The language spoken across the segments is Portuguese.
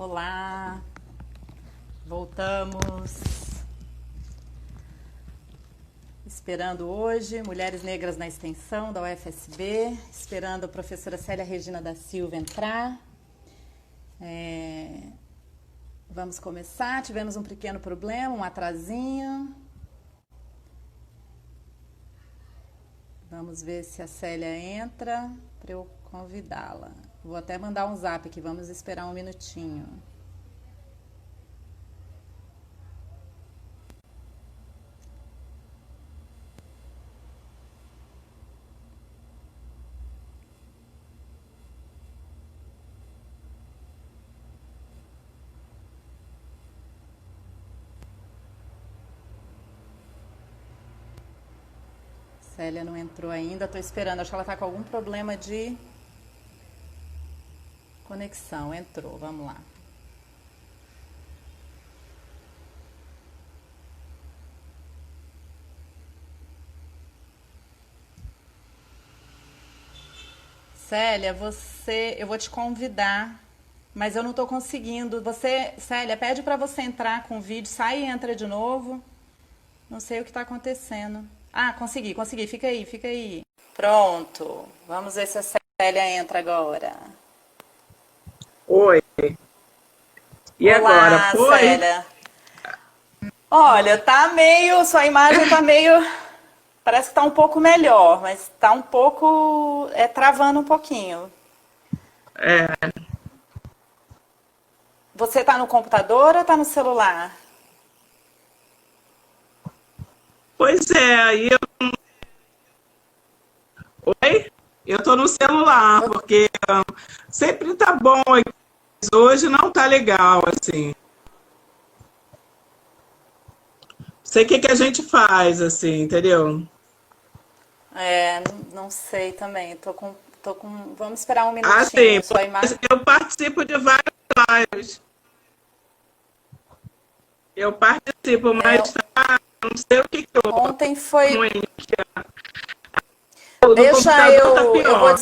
Olá, voltamos. Esperando hoje Mulheres Negras na Extensão da UFSB, esperando a professora Célia Regina da Silva entrar. Vamos começar, tivemos um pequeno problema, um atrasinho. Vamos ver se a Célia entra para eu convidá-la. Vou até mandar um zap aqui, vamos esperar um minutinho. Célia não entrou ainda, estou esperando, acho que ela está com algum problema de conexão. Entrou, vamos lá. Célia, eu vou te convidar, mas eu não estou conseguindo. Célia, pede para você entrar com o vídeo, sai e entra de novo. Não sei o que está acontecendo. Ah, consegui, fica aí. Pronto, vamos ver se a Célia entra agora. Oi. E Olá, agora, foi? Célia. Olha, sua imagem tá meio, parece que tá um pouco melhor, mas tá um pouco, travando um pouquinho. É, Você tá no computador ou tá no celular? pois é, aí eu... Oi? Eu tô no celular, porque sempre tá bom, mas hoje não tá legal, assim. Sei o que que a gente faz, assim, entendeu? Não sei também, vamos esperar um Ah, minutinho, sim, sua imagem... eu participo de vários lives. Eu participo, É, mas não sei o que que eu... ontem foi... ruim. O do Deixa computador tá eu vou, pior.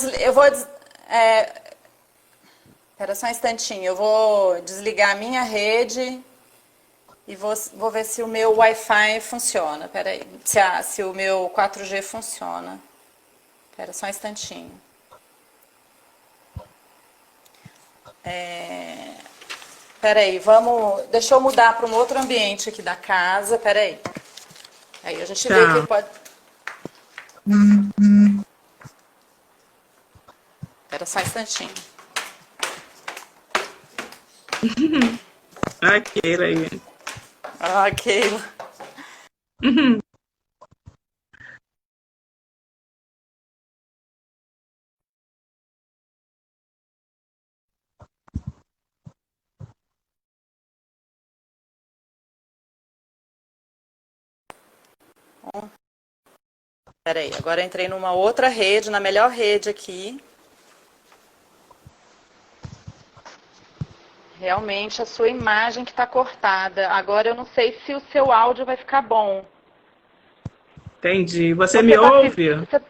espera só um instantinho, eu vou desligar a minha rede e vou ver se o meu Wi-Fi funciona. Pera aí, se o meu 4G funciona. Espera só um instantinho. Pera aí, deixa eu mudar para um outro ambiente aqui da casa. Pera aí. Aí a gente vê que Tá. pode... Espera só um instantinho. Aquele aí. Ah, Keila. Pera aí, agora eu entrei numa outra rede, na melhor rede aqui. Realmente a sua imagem que está cortada. Agora eu não sei se o seu áudio vai ficar bom. Entendi. Você me Você tá se... ouve? você-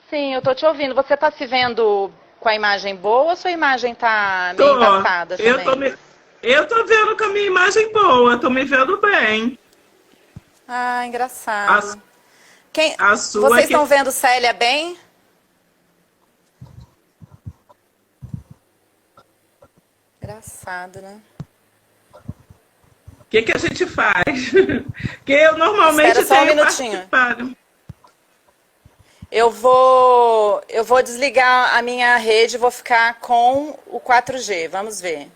Sim, eu tô te ouvindo. Você está se vendo com a imagem boa ou sua imagem tá meio Tô. embaçada Eu tô também? me... Eu tô vendo com a minha imagem boa, tô me vendo bem. Ah, A, engraçado. Quem... a sua Vocês que... estão vendo Célia bem? Engraçado, né? O que que a gente faz? Que eu Espera normalmente só um tenho minutinho. participado. Eu vou desligar a minha rede e vou ficar com o 4G. Vamos ver.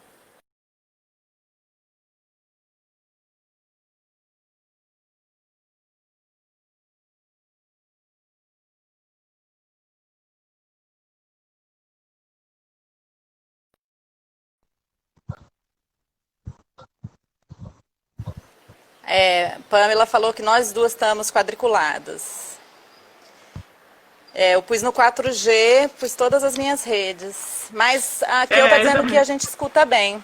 Pamela falou que nós duas estamos quadriculadas. Eu pus no 4G, pus todas as minhas redes. Mas aqui eu tá É, dizendo que a gente escuta bem.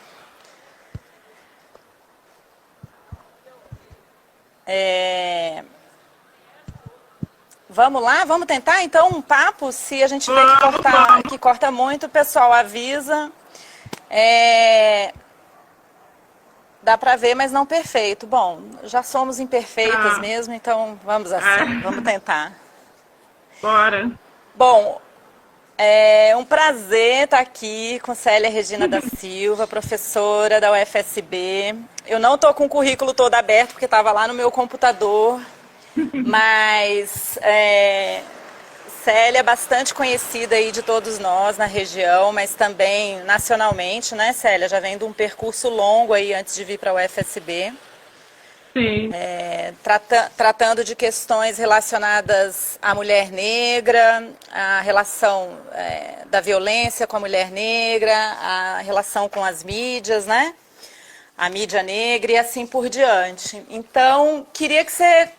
É, Vamos lá, vamos tentar então um papo. Se a gente vê que vamos, vamos. corta muito, o pessoal avisa. É, dá para ver, mas não perfeito. Bom, já somos imperfeitas mesmo, então vamos assim, vamos tentar. Bora. Bom, é um prazer estar aqui com Célia Regina da Silva, professora da UFSB. Eu não estou com o currículo todo aberto, porque estava lá no meu computador, mas Célia é bastante conhecida aí de todos nós na região, mas também nacionalmente, né, Célia? Já vem de um percurso longo aí antes de vir para a UFSB. Sim. Tratando de questões relacionadas à mulher negra, a relação da violência com a mulher negra, a relação com as mídias, né? A mídia negra e assim por diante. Então, queria que você...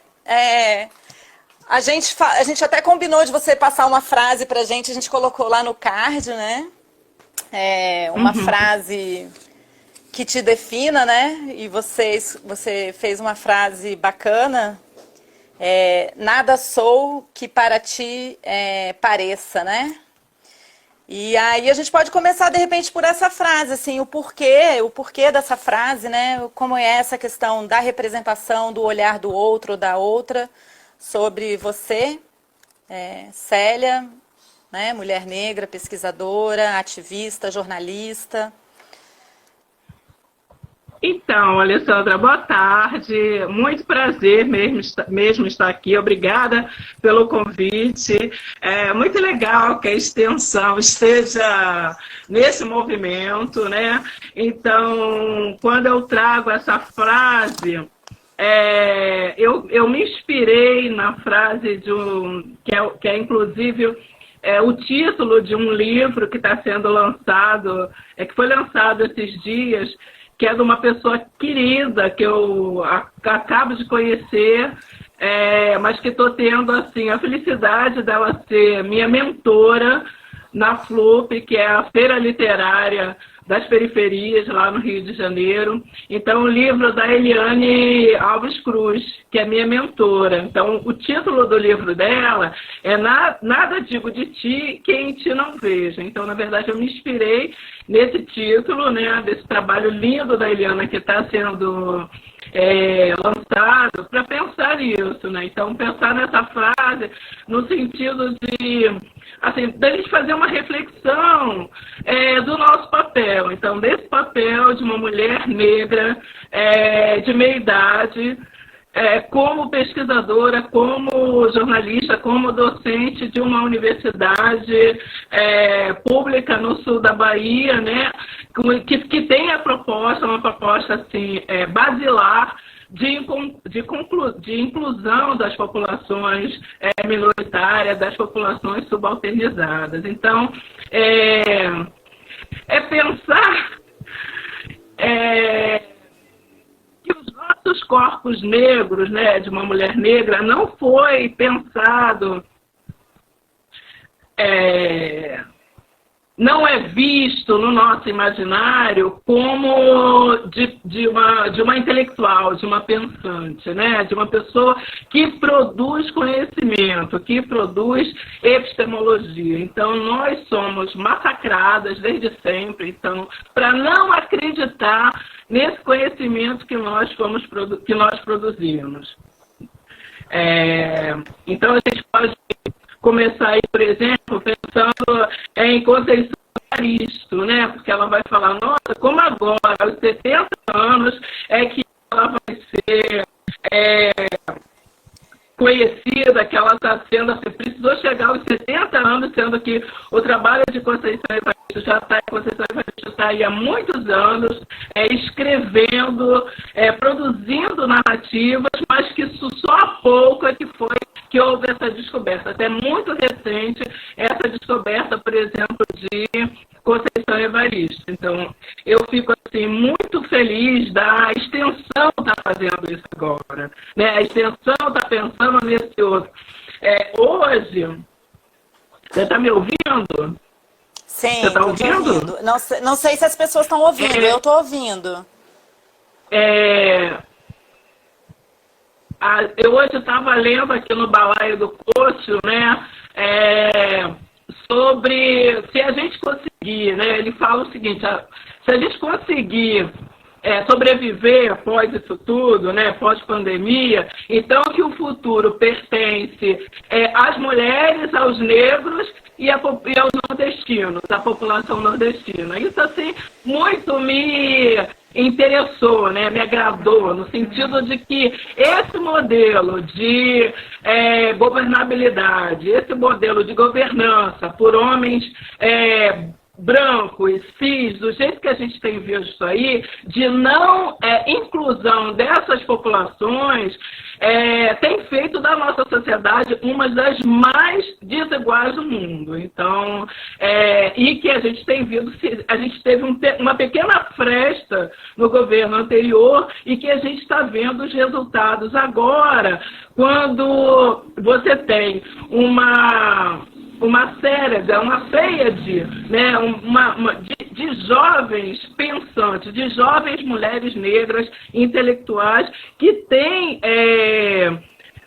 a gente até combinou de você passar uma frase pra gente, a gente colocou lá no card, né? Uma frase que te defina, né? E você fez uma frase bacana. Nada sou que para ti pareça, né? E aí a gente pode começar, de repente, por essa frase, assim, o porquê dessa frase, né? Como é essa questão da representação, do olhar do outro ou da outra sobre você, Célia, né? Mulher negra, pesquisadora, ativista, jornalista. Então, Alessandra, boa tarde. Muito prazer mesmo estar aqui. Obrigada pelo convite. É muito legal que a extensão esteja nesse movimento, né? Então, quando eu trago essa frase, eu me inspirei na frase que é inclusive o título de um livro que está sendo lançado, que foi lançado esses dias, que é de uma pessoa querida que eu acabo de conhecer, mas que estou tendo assim, a felicidade dela ser minha mentora na FLUP, que é a Feira Literária das Periferias, lá no Rio de Janeiro. Então, o livro da Eliane Alves Cruz, que é minha mentora. Então, o título do livro dela é Nada Digo de Ti, que em Ti Não Vejo. Então, na verdade, eu me inspirei nesse título, né, desse trabalho lindo da Eliana que está sendo lançado, para pensar nisso, né? Então, pensar nessa frase no sentido de, assim, da gente fazer uma reflexão do nosso papel. Então, desse papel de uma mulher negra de meia idade, como pesquisadora, como jornalista, como docente de uma universidade pública no sul da Bahia, né, que tem a proposta, uma proposta assim, basilar de inclusão das populações minoritárias, das populações subalternizadas. Então, pensar que os nossos corpos negros, né, de uma mulher negra, não foi pensado, não é visto no nosso imaginário como de uma intelectual, de uma pensante, né, de uma pessoa que produz conhecimento, que produz epistemologia. Então, nós somos massacradas desde sempre, então, para não acreditar nesse conhecimento que nós produzimos. Então, a gente pode começar aí, por exemplo, pensando em Conceição Evaristo, né? Porque ela vai falar, nossa, como agora, aos 70 anos, que ela vai ser conhecida, que ela está sendo, assim, precisou chegar aos 70 anos, sendo que o trabalho de Conceição Evaristo Conceição Evaristo está aí há muitos anos, escrevendo, produzindo narrativas, mas que só há pouco que houve essa descoberta. Até muito recente, essa descoberta, por exemplo, de Conceição Evaristo. Então, eu fico assim, muito feliz da extensão estar fazendo isso agora. Né? A extensão está pensando nesse outro. Hoje, você está me ouvindo? Sim, você está ouvindo? Não sei se as pessoas estão ouvindo, eu estou ouvindo. Eu hoje estava lendo aqui no Balaio do Cocho, né, sobre se a gente conseguir, né, ele fala o seguinte, se a gente conseguir sobreviver após isso tudo, né, pós-pandemia, então que o futuro pertence às mulheres, aos negros e aos nordestinos, à população nordestina. Isso, assim, muito me interessou, né, me agradou, no sentido de que esse modelo de governabilidade, esse modelo de governança por homens brancos, cis, do jeito que a gente tem visto aí, de não inclusão dessas populações, tem feito da nossa sociedade uma das mais desiguais do mundo. Então, e que a gente tem visto, a gente teve uma pequena fresta no governo anterior e que a gente está vendo os resultados agora, quando você tem uma pleiade, né, de jovens pensantes, de jovens mulheres negras intelectuais que têm,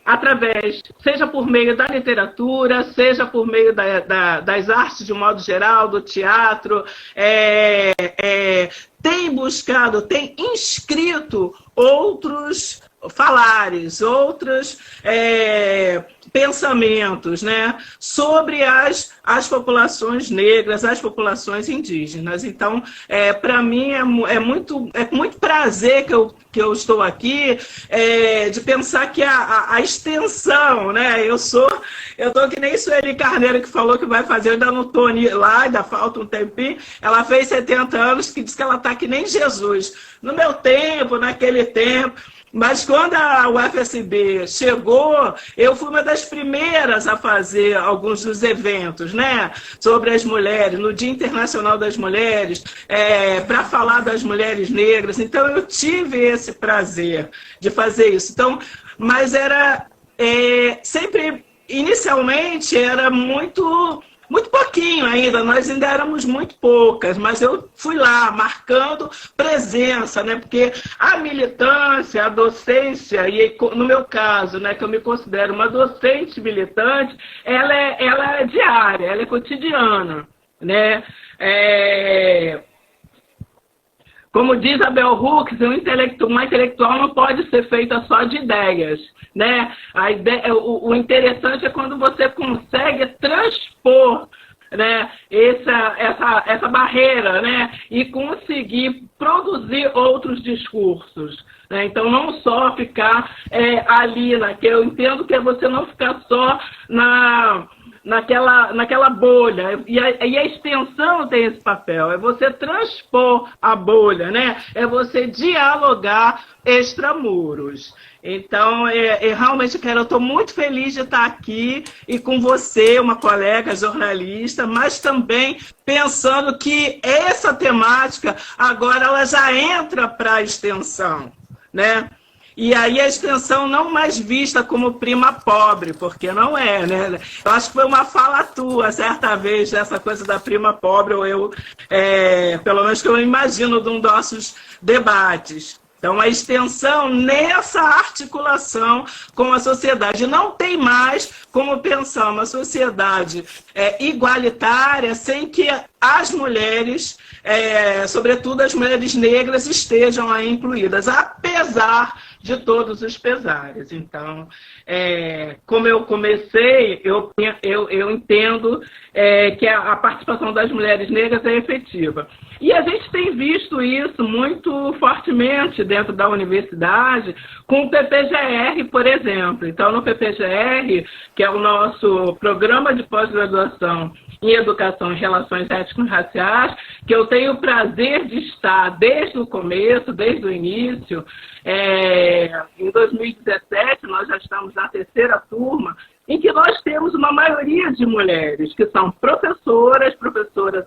através, seja por meio da literatura, seja por meio das artes de um modo geral, do teatro, tem buscado, tem inscrito outros falares, outros pensamentos, né, sobre as populações negras, as populações indígenas. Então, para mim, é muito prazer que eu estou aqui, de pensar que a extensão, né, eu estou que nem Sueli Carneiro, que falou que vai fazer, eu ainda não estou lá, ainda falta um tempinho. Ela fez 70 anos, que diz que ela está que nem Jesus. No meu tempo, naquele tempo. Mas quando a UFSB chegou, eu fui uma das primeiras a fazer alguns dos eventos, né, sobre as mulheres, no Dia Internacional das Mulheres, para falar das mulheres negras. Então, eu tive esse prazer de fazer isso. Então, mas era sempre, inicialmente, era muito pouquinho ainda, nós ainda éramos muito poucas, mas eu fui lá marcando presença, né? Porque a militância, a docência, e no meu caso, né, que eu me considero uma docente militante, ela é diária, ela é cotidiana, né? Como diz a Bell Hooks, uma intelectual não pode ser feita só de ideias, né? O interessante é quando você consegue transpor, né, essa barreira, né, e conseguir produzir outros discursos. Né? Então, não só ficar ali, eu entendo que é você não ficar só naquela bolha, e a extensão tem esse papel, é você transpor a bolha, né? É você dialogar extramuros. Então, realmente, eu estou muito feliz de estar aqui e com você, uma colega jornalista, mas também pensando que essa temática agora ela já entra para a extensão, né? E aí a extensão não mais vista como prima pobre, porque não é, né? Eu acho que foi uma fala tua, certa vez, dessa coisa da prima pobre, ou pelo menos que eu imagino de um dos nossos debates. Então, a extensão nessa articulação com a sociedade. Não tem mais como pensar uma sociedade igualitária sem que as mulheres, sobretudo as mulheres negras, estejam aí incluídas, apesar de todos os pesares. Então, como eu comecei, eu entendo que a participação das mulheres negras é efetiva. E a gente tem visto isso muito fortemente dentro da universidade, com o PPGR, por exemplo. Então, no PPGR, que é o nosso programa de pós-graduação em Educação e Relações Étnico-Raciais, que eu tenho o prazer de estar desde o começo, desde o início. Em 2017, nós já estamos na 3ª turma, em que nós temos uma maioria de mulheres que são professoras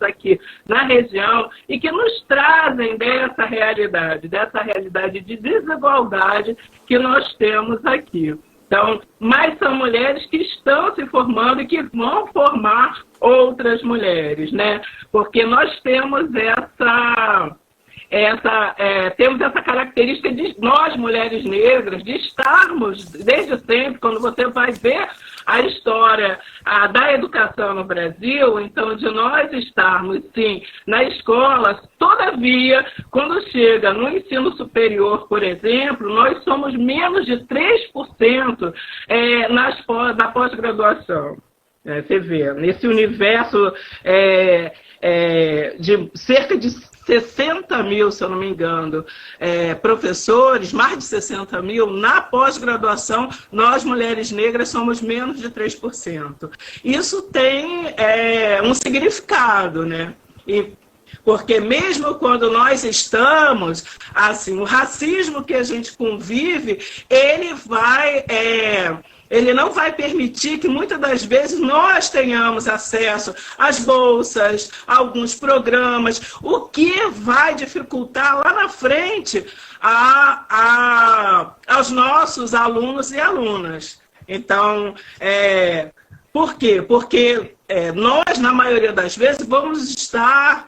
aqui na região e que nos trazem dessa realidade de desigualdade que nós temos aqui. Então, mas são mulheres que estão se formando e que vão formar outras mulheres, né? Porque nós temos temos essa característica de nós, mulheres negras, de estarmos desde sempre, quando você vai ver a história da educação no Brasil, então de nós estarmos, sim, na escola, todavia, quando chega no ensino superior, por exemplo, nós somos menos de 3% na pós-graduação. Você vê, nesse universo de cerca de 60 mil, se eu não me engano, professores, mais de 60 mil, na pós-graduação, nós, mulheres negras, somos menos de 3%. Isso tem um significado, né? Porque mesmo quando nós estamos, assim, o racismo que a gente convive, ele não vai permitir que muitas das vezes nós tenhamos acesso às bolsas, a alguns programas, o que vai dificultar lá na frente aos nossos alunos e alunas. Então, por quê? Porque nós, na maioria das vezes, vamos estar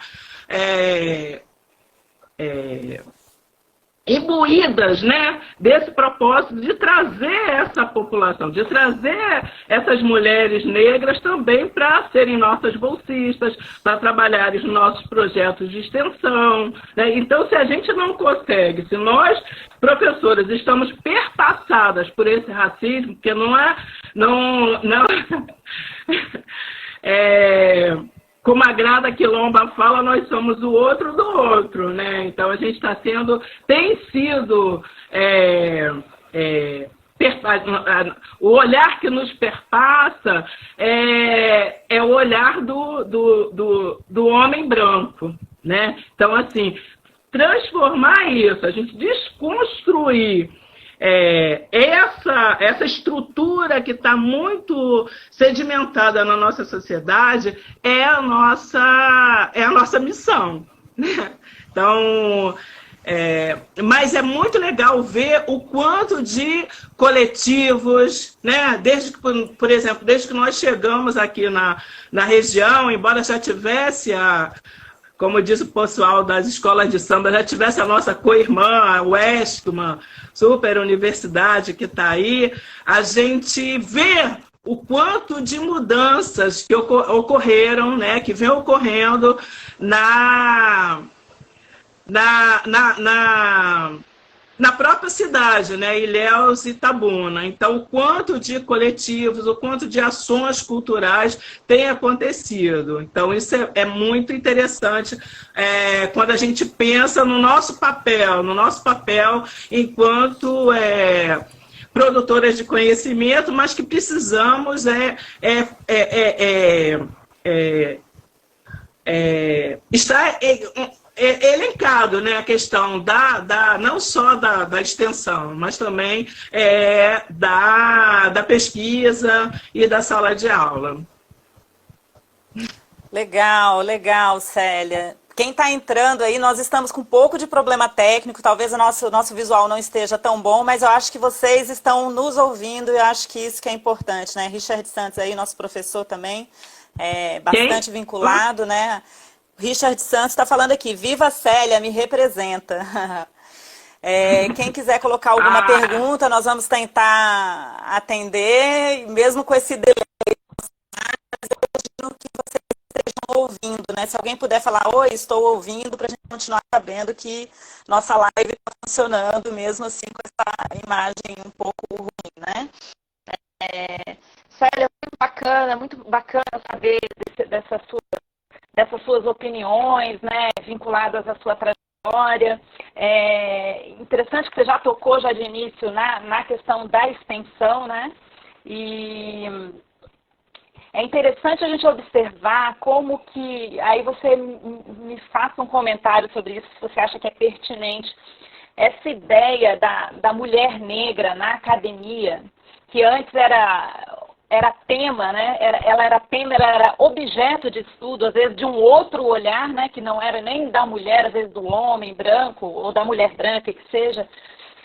imbuídas, né, desse propósito de trazer essa população, de trazer essas mulheres negras também para serem nossas bolsistas, para trabalharem nos nossos projetos de extensão, né? Então, se a gente não consegue, se nós, professoras, estamos perpassadas por esse racismo, que como a Grada Quilomba fala, nós somos o outro do outro, né? Então a gente tem sido o olhar que nos perpassa é o olhar do homem branco, né? Então, assim, transformar isso, a gente desconstruir essa estrutura que está muito sedimentada na nossa sociedade é a nossa missão, né? Então, mas é muito legal ver o quanto de coletivos, né? Por exemplo, desde que nós chegamos aqui na região, embora já tivesse como diz o pessoal das escolas de samba, já tivesse a nossa co-irmã, a UESC, uma super universidade que está aí, a gente vê o quanto de mudanças que ocorreram, né, que vem ocorrendo na própria cidade, né, Ilhéus e Itabuna. Então, o quanto de coletivos, o quanto de ações culturais tem acontecido. Então, isso é muito interessante quando a gente pensa no nosso papel enquanto produtoras de conhecimento, mas que precisamos estar elencado, né, a questão não só da extensão, mas também da pesquisa e da sala de aula. Legal, legal, Célia. Quem está entrando aí, nós estamos com um pouco de problema técnico, talvez o nosso visual não esteja tão bom, mas eu acho que vocês estão nos ouvindo e eu acho que isso que é importante, né? Richard Santos aí, nosso professor também, bastante vinculado, né? Richard Santos está falando aqui, viva Célia, me representa. Quem quiser colocar alguma pergunta, nós vamos tentar atender, mesmo com esse delay, mas eu imagino que vocês estejam ouvindo, né? Se alguém puder falar, oi, estou ouvindo, para a gente continuar sabendo que nossa live está funcionando, mesmo assim com essa imagem um pouco ruim, né? Célia, muito bacana saber dessas suas opiniões, né, vinculadas à sua trajetória. Interessante que você já tocou já de início na questão da extensão, né? E é interessante a gente observar como que, aí você me faça um comentário sobre isso, se você acha que é pertinente, essa ideia da mulher negra na academia, que antes era tema, né? Ela era objeto de estudo, às vezes de um outro olhar, né? Que não era nem da mulher, às vezes do homem branco ou da mulher branca, que seja.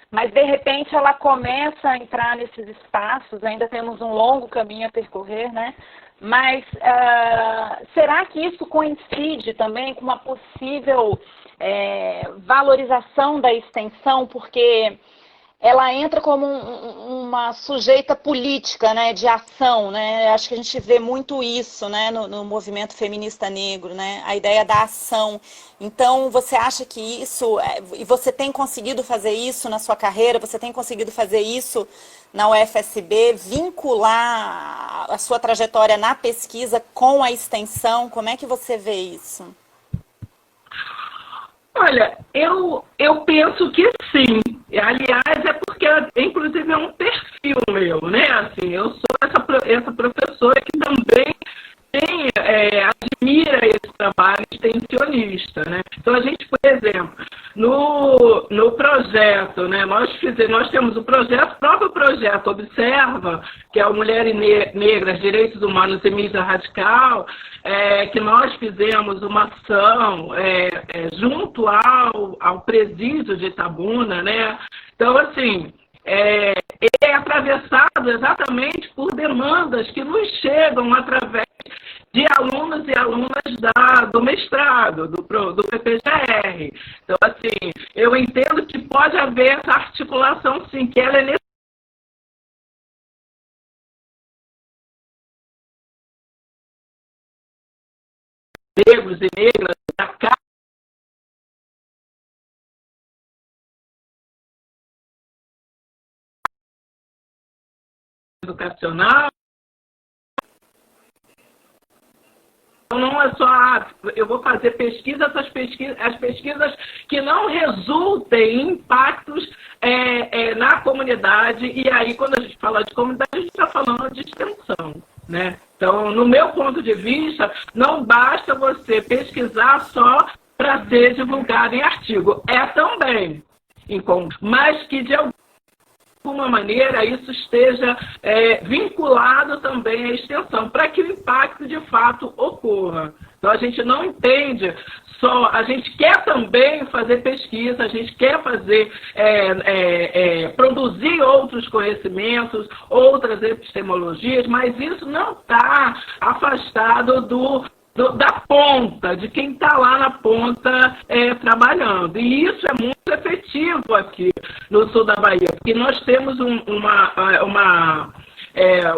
Mas, de repente, ela começa a entrar nesses espaços, ainda temos um longo caminho a percorrer, né? Mas será que isso coincide também com uma possível valorização da extensão? Porque ela entra como uma sujeita política, né, de ação, né? Acho que a gente vê muito isso, né, no movimento feminista negro, né? A ideia da ação. Então, você acha que isso, e você tem conseguido fazer isso na sua carreira? Você tem conseguido fazer isso na UFSB, vincular a sua trajetória na pesquisa com a extensão? Como é que você vê isso? Olha, eu penso que sim. Aliás, é porque, inclusive, é um perfil meu, né? Assim, eu sou essa professora que também admira esse trabalho extensionista, né? Então, a gente, por exemplo, no projeto, né? Nós temos o próprio projeto Observa, que é o Mulheres Negras, Direitos Humanos e Mídia Radical, que nós fizemos uma ação junto ao presídio de Itabuna, né? Então, assim, é atravessado exatamente por demandas que nos chegam através de alunos e alunas do mestrado, do PPGR. Então, assim, eu entendo que pode haver essa articulação, sim, que ela é necessária. Negros e negras da casa educacional. Então, não é só, eu vou fazer pesquisa, as pesquisas que não resultem em impactos na comunidade, e aí, quando a gente fala de comunidade, a gente está falando de extensão, né? Então, no meu ponto de vista, não basta você pesquisar só para ser divulgado em artigo. É também, mas que de alguma maneira isso esteja vinculado também à extensão, para que o impacto de fato ocorra. Então a gente não entende só, a gente quer também fazer pesquisa, a gente quer fazer, produzir outros conhecimentos, outras epistemologias, mas isso não está afastado da ponta, de quem está lá na ponta trabalhando. E isso é muito efetivo aqui no sul da Bahia, porque nós temos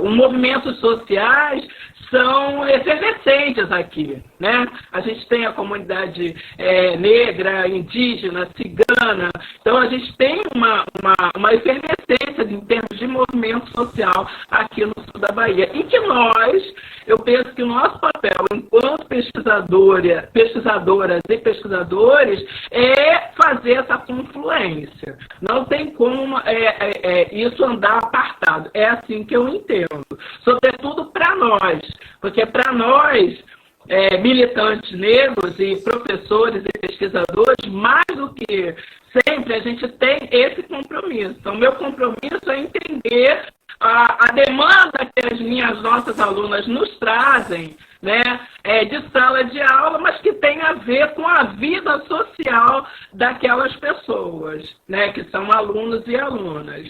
movimentos sociais são efervescentes aqui, né? A gente tem a comunidade negra, indígena, cigana, então a gente tem uma efervescência em termos de movimento social aqui no sul da Bahia. E que eu penso que o nosso papel enquanto pesquisadoras e pesquisadores é fazer essa confluência. Não tem como isso andar apartado. É assim que eu entendo. Sobretudo para nós, porque para nós, militantes negros e professores e pesquisadores, mais do que sempre a gente tem esse compromisso. Então, meu compromisso é entender a demanda que as nossas alunas nos trazem, né, de sala de aula, mas que tem a ver com a vida social daquelas pessoas, né, que são alunos e alunas.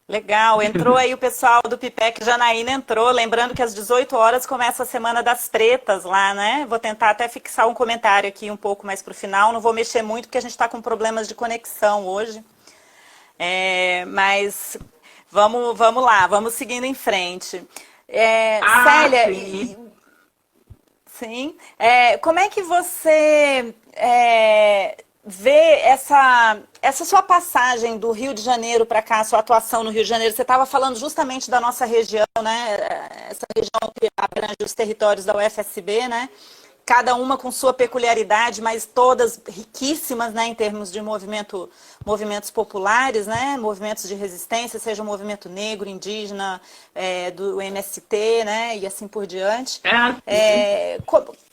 Legal, entrou aí o pessoal do PIPEC, Janaína entrou, lembrando que às 18 horas começa a Semana das Pretas lá, né? Vou tentar até fixar um comentário aqui um pouco mais para o final, não vou mexer muito porque a gente está com problemas de conexão hoje, mas vamos lá, vamos seguindo em frente. Célia, sim. Como é que você vê essa sua passagem do Rio de Janeiro para cá, sua atuação no Rio de Janeiro? Você estava falando justamente da nossa região, né? Essa região que abrange os territórios da UFSB, né? Cada uma com sua peculiaridade, mas todas riquíssimas, né, em termos de movimentos populares, né, movimentos de resistência, seja o movimento negro, indígena, do MST, né, e assim por diante.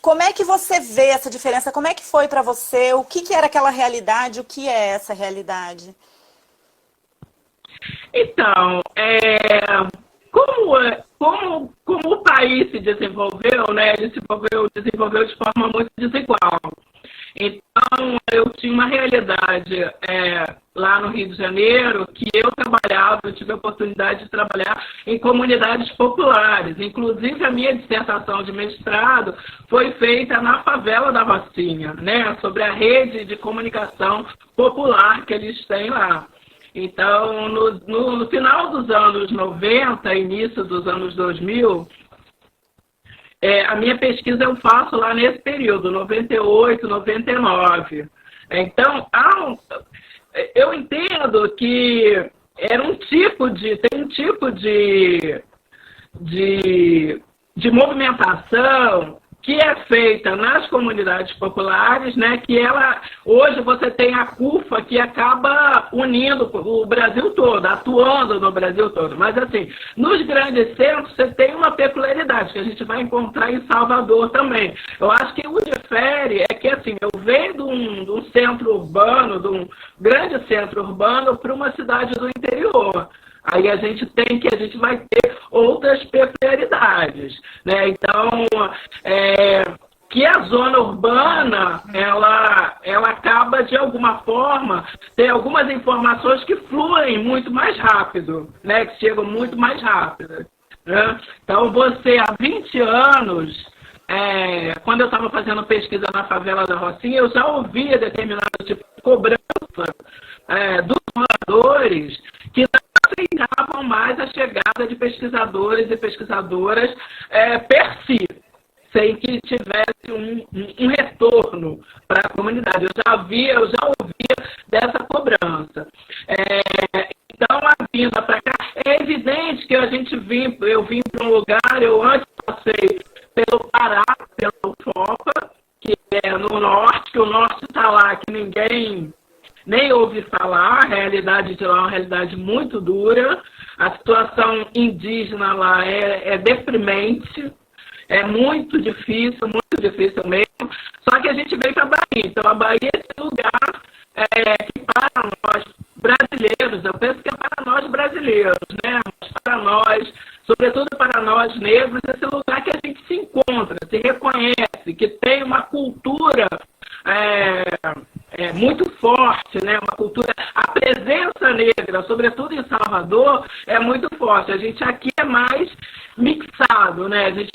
Como é que você vê essa diferença? Como é que foi para você? O que era aquela realidade? O que é essa realidade? Então, como o país se desenvolveu, né? Ele se desenvolveu de forma muito desigual. Então, eu tinha uma realidade lá no Rio de Janeiro que eu tive a oportunidade de trabalhar em comunidades populares. Inclusive, a minha dissertação de mestrado foi feita na favela da Rocinha, né, sobre a rede de comunicação popular que eles têm lá. Então, no final dos anos 90, início dos anos 2000, a minha pesquisa eu faço lá nesse período, 98, 99. Então, eu entendo que tem um tipo de movimentação que é feita nas comunidades populares, né, que hoje você tem a CUFA que acaba unindo o Brasil todo, atuando no Brasil todo. Mas, assim, nos grandes centros você tem uma peculiaridade que a gente vai encontrar em Salvador também. Eu acho que o difere é que, assim, eu venho de um centro urbano, de um grande centro urbano, para uma cidade do interior. Aí a gente vai ter outras peculiaridades, né? Então, que a zona urbana, ela acaba, de alguma forma, tem algumas informações que fluem muito mais rápido, né? Que chegam muito mais rápido, né? Então, você, há 20 anos, quando eu estava fazendo pesquisa na favela da Rocinha, eu já ouvia determinado tipo de cobrança dos moradores que não aceitavam mais a chegada de pesquisadores e pesquisadoras per si, sem que tivesse um retorno para a comunidade. Eu já ouvia dessa cobrança. Então, a vinda para cá, é evidente que eu vim para um lugar, eu antes passei pelo Pará, pelo FOPA, que é no norte, que o norte está lá, que ninguém nem ouvi falar. A realidade de lá é uma realidade muito dura. A situação indígena lá é deprimente, é muito difícil mesmo. Só que a gente veio para a Bahia. Então, a Bahia é esse lugar que para nós brasileiros, eu penso que é para nós brasileiros, né? Mas para nós, sobretudo para nós negros, esse lugar que a gente se encontra, se reconhece, que tem uma cultura muito forte, né? Uma cultura, a presença negra, sobretudo em Salvador, é muito forte. A gente aqui é mais mixado, né? A gente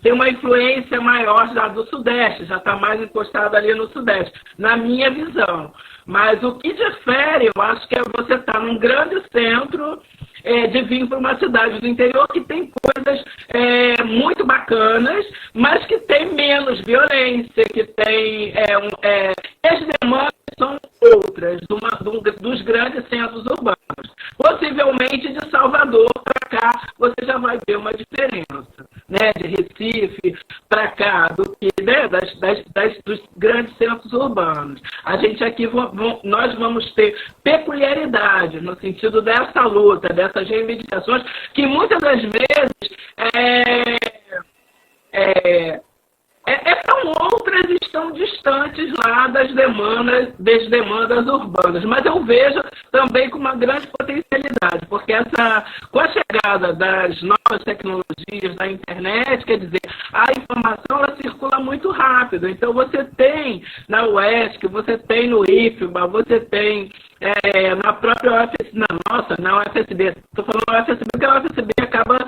tem uma influência maior já do Sudeste, já está mais encostado ali no Sudeste, na minha visão. Mas o que difere, eu acho que é você estar num grande centro de vir para uma cidade do interior que tem coisas muito bacanas, mas que tem menos violência, que tem as demandas são outras dos grandes centros urbanos. Possivelmente de Salvador para cá você já vai ver uma diferença, né? De Recife para cá, do que, né? dos grandes centros urbanos. A gente aqui nós vamos ter peculiaridade no sentido dessa luta, dessas reivindicações, que muitas das vezes são outras, estão distantes lá das demandas urbanas. Mas eu vejo também com uma grande potencialidade, porque com a chegada das novas tecnologias, da internet, quer dizer, a informação ela circula muito rápido. Então você tem na UESC, você tem no IFBA, você tem na própria UFSB, na UFSB, estou falando UFSB porque a UFSB acaba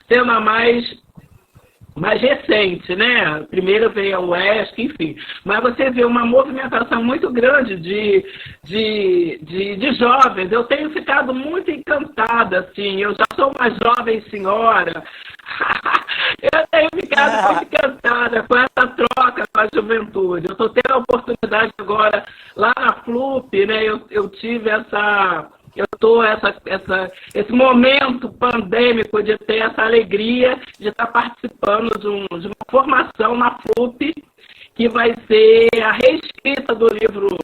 sendo a mais recente, né? Primeiro veio a UESC, enfim. Mas você vê uma movimentação muito grande de jovens. Eu tenho ficado muito encantada, assim. Eu já sou uma jovem senhora. Eu tenho ficado muito encantada com essa troca com a juventude. Eu estou tendo a oportunidade agora, lá na FLUP, né? Eu tive esse momento pandêmico de ter essa alegria de estar participando de uma formação na FLUP, que vai ser a reescrita do livro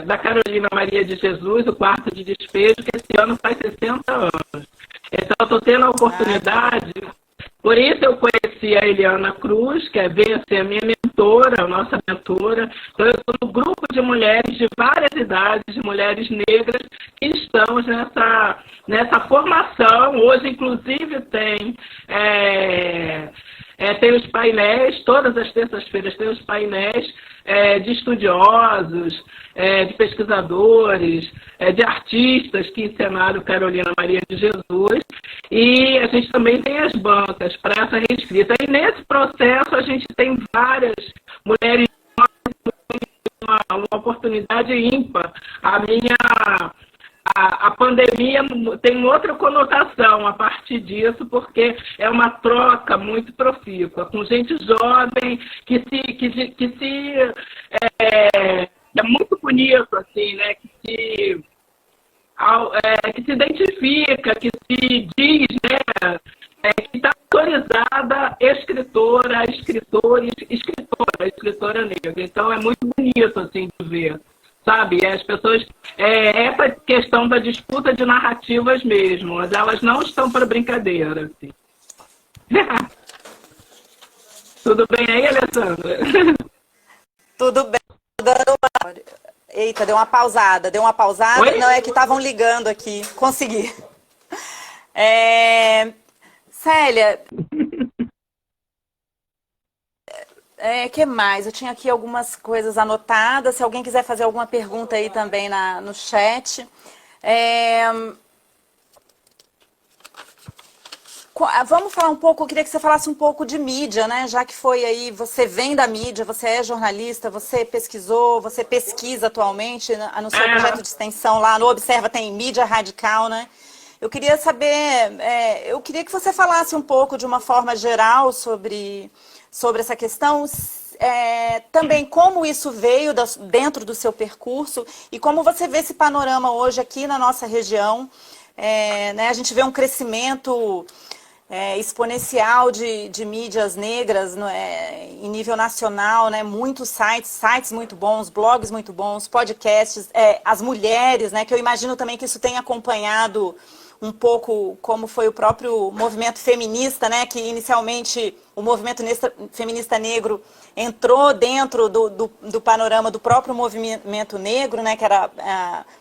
da Carolina Maria de Jesus, O Quarto de Despejo, que esse ano faz 60 anos. Então, eu estou tendo a oportunidade. Por isso eu conheci a Eliana Cruz, que veio ser a minha mentora, a nossa mentora. Então eu estou no grupo de mulheres de várias idades, de mulheres negras, que estamos nessa formação. Hoje, inclusive, tem tem os painéis, todas as terças-feiras tem os painéis de estudiosos, de pesquisadores, de artistas que ensinaram Carolina Maria de Jesus, e a gente também tem as bancas para essa reescrita. E nesse processo a gente tem várias mulheres, uma oportunidade ímpar. A pandemia tem outra conotação a partir disso, porque é uma troca muito profícua, com gente jovem é muito bonito, assim, né? Que se identifica, que se diz, né? Que está autorizada escritora negra. Então é muito bonito, assim, de ver. Sabe, as pessoas, essa questão da disputa de narrativas mesmo, mas elas não estão para brincadeira. Assim. Tudo bem aí, Alessandra? Tudo bem. Eita, deu uma pausada. Oi? Não, é que estavam ligando aqui. Consegui. Célia, que mais? Eu tinha aqui algumas coisas anotadas. Se alguém quiser fazer alguma pergunta aí também no chat. Vamos falar um pouco, eu queria que você falasse um pouco de mídia, né? Já que foi aí, você vem da mídia, você é jornalista, você pesquisou, você pesquisa atualmente no seu projeto de extensão lá no Observa tem mídia radical, né? Eu queria saber, eu queria que você falasse um pouco de uma forma geral sobre essa questão, também como isso veio dentro do seu percurso e como você vê esse panorama hoje aqui na nossa região. Né, a gente vê um crescimento exponencial de mídias negras em nível nacional, né, muitos sites muito bons, blogs muito bons, podcasts, as mulheres, né, que eu imagino também que isso tem acompanhado um pouco como foi o próprio movimento feminista, né, que inicialmente o movimento feminista negro entrou dentro do panorama do próprio movimento negro, né, que era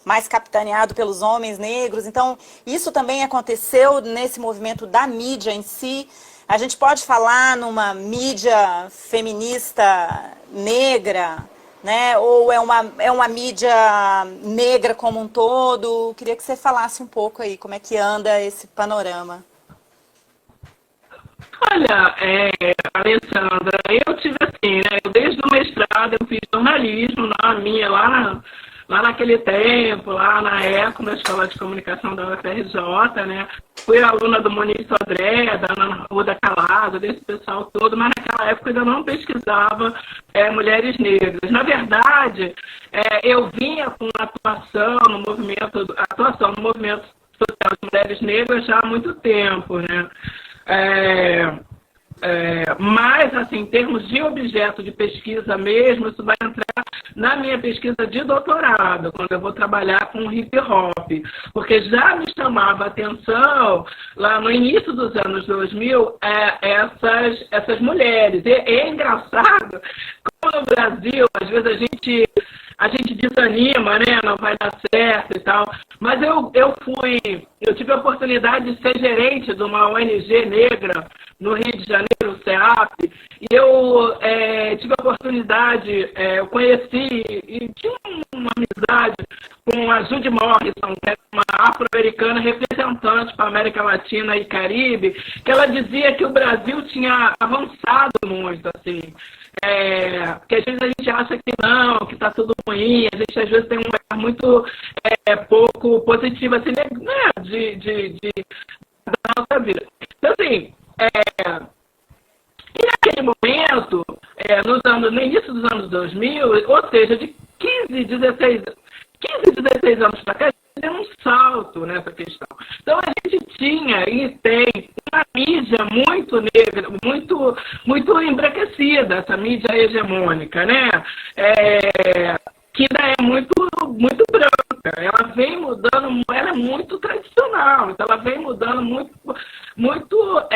mais capitaneado pelos homens negros. Então, isso também aconteceu nesse movimento da mídia em si. A gente pode falar numa mídia feminista negra, né? Ou é uma mídia negra como um todo? Queria que você falasse um pouco aí como é que anda esse panorama. Olha, Alessandra, eu tive assim, né? Desde o mestrado eu fiz jornalismo lá naquele tempo, lá na ECO, na Escola de Comunicação da UFRJ, né? Fui aluna do Muniz Sodré, da Ana Ruda Calado, desse pessoal todo, mas naquela época eu ainda não pesquisava mulheres negras. Na verdade, eu vinha com atuação no movimento social de mulheres negras já há muito tempo, né? Mas, assim, em termos de objeto de pesquisa mesmo, isso vai entrar na minha pesquisa de doutorado, quando eu vou trabalhar com hip hop, porque já me chamava a atenção, lá no início dos anos 2000, essas mulheres. E é engraçado, como no Brasil, às vezes a gente desanima, né? Não vai dar certo e tal. Mas eu tive a oportunidade de ser gerente de uma ONG negra no Rio de Janeiro, o CEAP, e eu tive a oportunidade, eu conheci e tinha uma amizade com a Judy Morrison, que é uma afro-americana representante para a América Latina e Caribe, que ela dizia que o Brasil tinha avançado muito, assim. Porque às vezes a gente acha que não, que está tudo ruim, a gente às vezes tem um olhar muito pouco positivo, assim, né, da nossa vida. Então, assim, e naquele momento, no início dos anos 2000, ou seja, de 15, 16 anos para cá, deu um salto nessa questão. Então, a gente tinha e tem uma mídia muito negra, muito embranquecida, essa mídia hegemônica, né? Que ainda é muito branca. Ela vem mudando, ela é muito tradicional, então ela vem mudando muito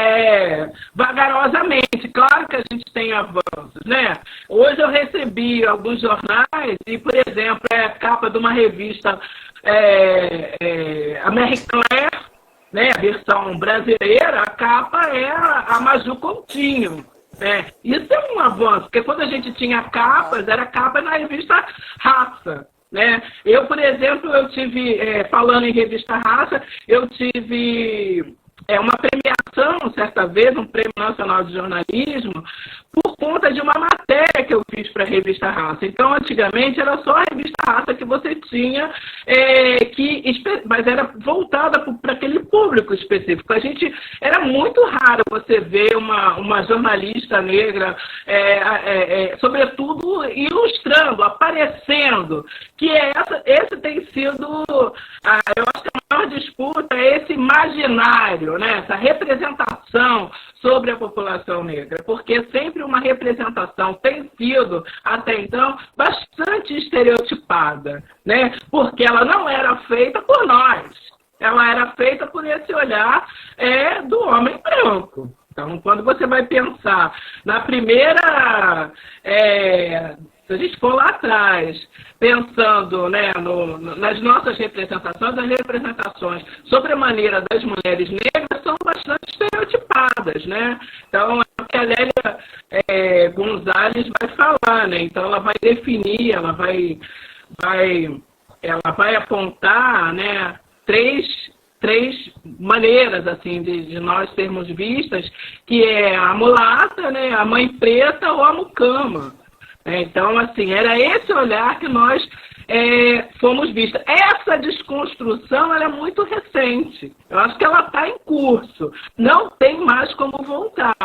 vagarosamente. Claro que a gente tem avanços, né? Hoje eu recebi alguns jornais e, por exemplo, a capa de uma revista a Marie Claire, né, a versão brasileira, a capa é a Maju Coutinho. Isso é um avanço, porque quando a gente tinha capas, era capa na revista Raça. Né? Eu, por exemplo, falando em revista Raça, eu tive uma premiação, certa vez, um Prêmio Nacional de Jornalismo, por conta de uma matéria que eu fiz para a revista Raça. Então, antigamente, era só a revista Raça que você tinha, mas era voltada para aquele público específico. Era muito raro você ver uma jornalista negra, sobretudo ilustrando, aparecendo, que esse tem sido, eu acho que a maior disputa é esse imaginário, né? Essa representação sobre a população negra, porque sempre uma representação tem sido, até então, bastante estereotipada, né? Porque ela não era feita por nós, ela era feita por esse olhar do homem branco. Então, quando você vai pensar na primeira... se a gente for lá atrás, pensando, né, nas nossas representações, as representações sobre a maneira das mulheres negras são bastante estereotipadas, né? Então, é o que a Lélia Gonzalez vai falar, né? Então, ela vai definir, ela vai apontar, né, três maneiras assim de nós sermos vistas, que é a mulata, né, a mãe preta ou a mucama. Então, assim, era esse olhar que nós fomos vistas. Essa desconstrução ela é muito recente. Eu acho que ela está em curso. Não tem mais como voltar,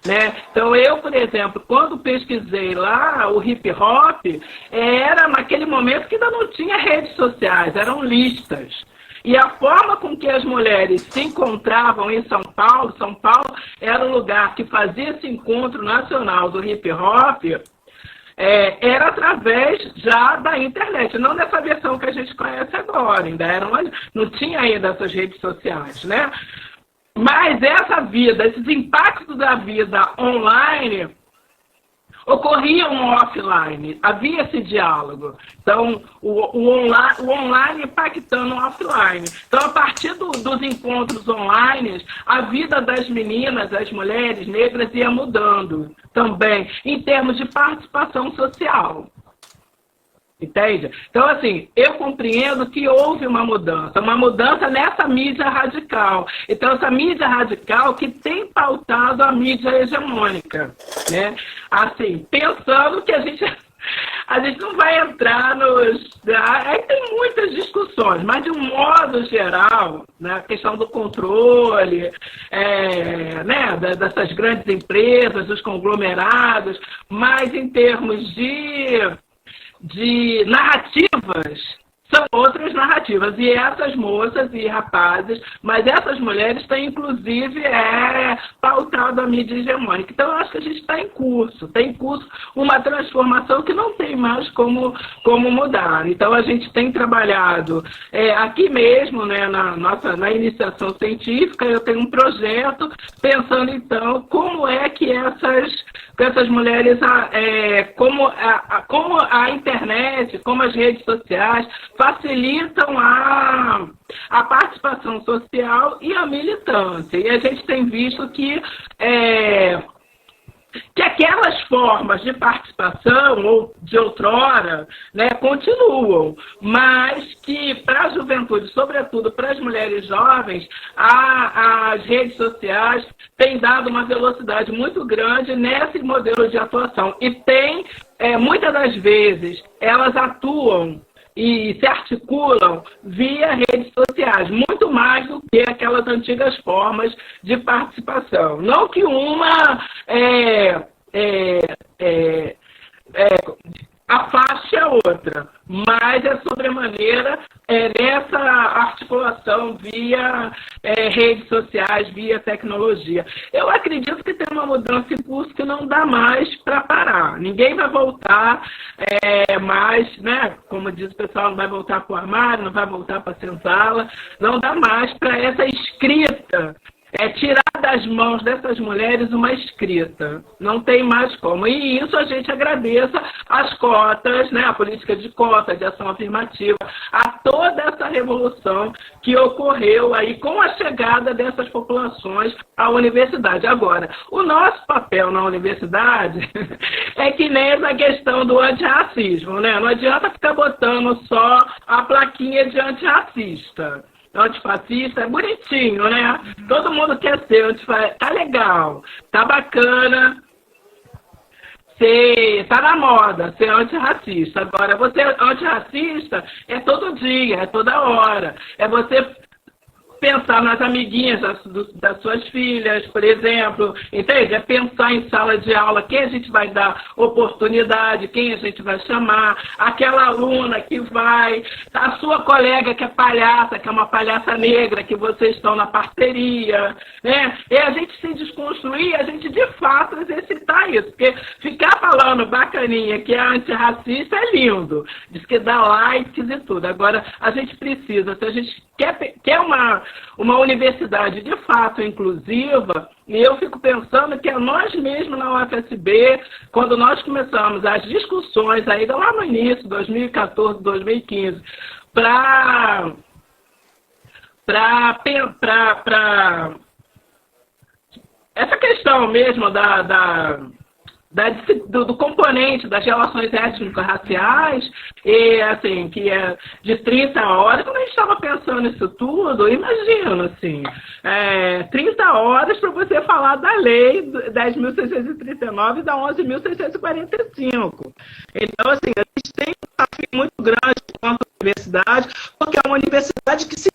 né? Então, eu, por exemplo, quando pesquisei lá o hip hop, era naquele momento que ainda não tinha redes sociais, eram listas. E a forma com que as mulheres se encontravam em São Paulo era o lugar que fazia esse encontro nacional do hip hop, era através já da internet, não dessa versão que a gente conhece agora, não tinha ainda essas redes sociais, né? Mas esses impactos da vida online ocorriam offline, havia esse diálogo. Então, o online impactando o offline. Então, a partir dos encontros online, a vida das meninas, das mulheres negras ia mudando também, em termos de participação social. Entende? Então, assim, eu compreendo que houve uma mudança nessa mídia radical. Então, essa mídia radical que tem pautado a mídia hegemônica, né? Assim, pensando que a gente não vai entrar aí tem muitas discussões, mas de um modo geral, né, a questão do controle, né, dessas grandes empresas, dos conglomerados, mas em termos de narrativas, são outras narrativas. E essas moças e rapazes, mas essas mulheres têm, inclusive, pautado a mídia hegemônica. Então, eu acho que a gente está em curso. Tem em curso uma transformação que não tem mais como mudar. Então, a gente tem trabalhado aqui mesmo, né, na iniciação científica, eu tenho um projeto pensando, então, como é que essas mulheres, como a internet, como as redes sociais facilitam a participação social e a militância. E a gente tem visto que aquelas formas de participação, ou de outrora, né, continuam, mas que para a juventude, sobretudo para as mulheres jovens, as redes sociais têm dado uma velocidade muito grande nesse modelo de atuação. E muitas das vezes, elas atuam e se articulam via redes sociais, muito mais do que aquelas antigas formas de participação. Não que uma afaste a outra, mas é sobremaneira nessa articulação via redes sociais, via tecnologia. Eu acredito que tem uma mudança em curso que não dá mais para parar. Ninguém vai voltar mais, né? Como diz o pessoal, não vai voltar para o armário, não vai voltar para a senzala, não dá mais para essa escrita é tirar das mãos dessas mulheres uma escrita. Não tem mais como. E isso a gente agradeça às cotas, né, a política de cota, de ação afirmativa, a toda essa revolução que ocorreu aí com a chegada dessas populações à universidade. Agora, o nosso papel na universidade é que nem essa questão do antirracismo, né? Não adianta ficar botando só a plaquinha de antirracista. Antifascista é bonitinho, né? Todo mundo quer ser antifascista. Tá legal, tá bacana, tá na moda ser antirracista. Agora, você antirracista é todo dia, é toda hora. É você pensar nas amiguinhas das suas filhas, por exemplo, entende? É pensar em sala de aula, quem a gente vai dar oportunidade, quem a gente vai chamar, aquela aluna que vai, a sua colega que é palhaça, que é uma palhaça negra, que vocês estão na parceria, né? E a gente se desconstruir, a gente de fato exercitar isso, porque ficar falando bacaninha que é antirracista é lindo, diz que dá likes e tudo. Agora, a gente precisa, se a gente quer uma universidade de fato inclusiva, e eu fico pensando que é nós mesmos na UFSB, quando nós começamos as discussões, ainda lá no início, 2014, 2015, para essa questão mesmo do componente das relações étnico-raciais, e assim, que é de 30 horas, quando a gente estava pensando nisso tudo, imagina, assim, 30 horas para você falar da lei 10.639 e da 11.645. Então, assim, a gente tem um desafio muito grande quanto à universidade, porque é uma universidade que se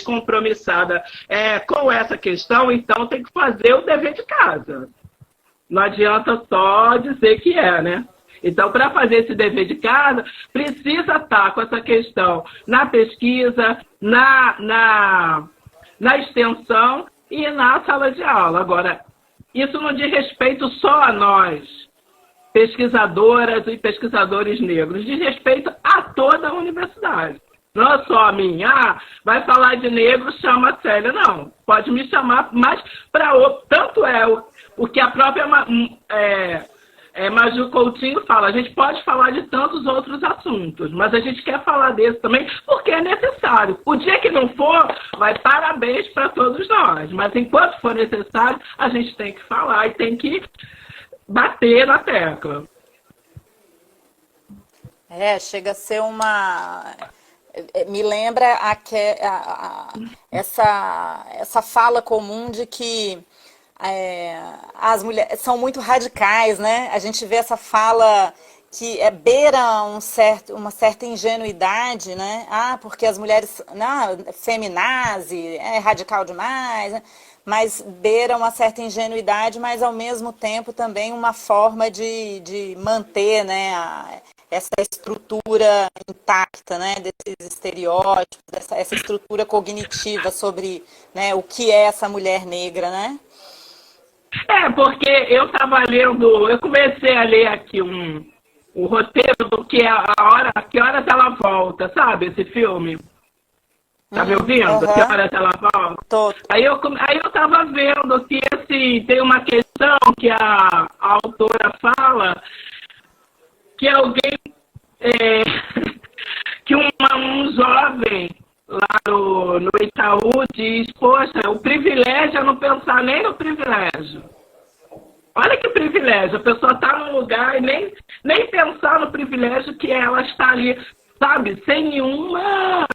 compromissada com essa questão, então tem que fazer o dever de casa. Não adianta só dizer que né? Então, para fazer esse dever de casa, precisa estar com essa questão na pesquisa, na extensão e na sala de aula. Agora, isso não diz respeito só a nós, pesquisadoras e pesquisadores negros, diz respeito a toda a universidade. Não é só a mim, vai falar de negro, chama a Célia. Não, pode me chamar, mas para outro. Tanto o que a própria Maju Coutinho fala, a gente pode falar de tantos outros assuntos, mas a gente quer falar desse também porque é necessário. O dia que não for, vai parabéns para todos nós, mas enquanto for necessário, a gente tem que falar e tem que bater na tecla. Chega a ser uma... Me lembra essa fala comum de que as mulheres são muito radicais, né? A gente vê essa fala que beira uma certa ingenuidade, né? Porque as mulheres, feminazi, é radical demais, né? Mas beira uma certa ingenuidade, mas ao mesmo tempo também uma forma de manter, né, essa estrutura intacta, né, desses estereótipos, essa estrutura cognitiva sobre, né, o que é essa mulher negra, né? Porque eu estava lendo, eu comecei a ler aqui o roteiro do que que horas ela volta, sabe, esse filme? Tá me ouvindo? Que horas ela volta? Tô. Aí eu tava vendo que, assim, tem uma questão que a autora fala que alguém, que um jovem lá no Itaú diz, poxa, o privilégio é não pensar nem no privilégio. Olha que privilégio, a pessoa está num lugar e nem pensar no privilégio que ela está ali, sabe, sem nenhuma...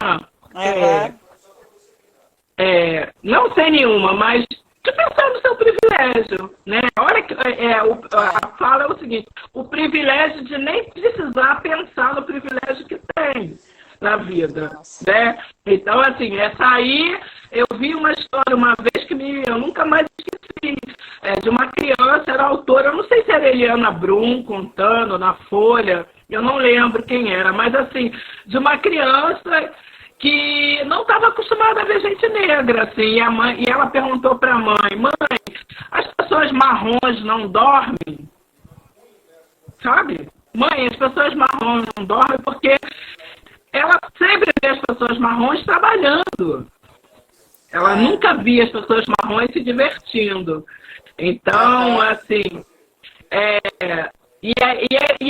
não sem nenhuma, mas de pensar no seu privilégio, né? Olha que a fala é o seguinte, o privilégio de nem precisar pensar no privilégio que tem na vida, né? Então, assim, essa aí, eu vi uma história uma vez que eu nunca mais esqueci, de uma criança, era autora, eu não sei se era Eliana Brum contando na Folha, eu não lembro quem era, mas assim, de uma criança que não estava acostumada a ver gente negra, assim, e ela perguntou para a mãe, as pessoas marrons não dormem? Sabe? Mãe, as pessoas marrons não dormem porque ela sempre vê as pessoas marrons trabalhando. Ela nunca via as pessoas marrons se divertindo. Então, assim, e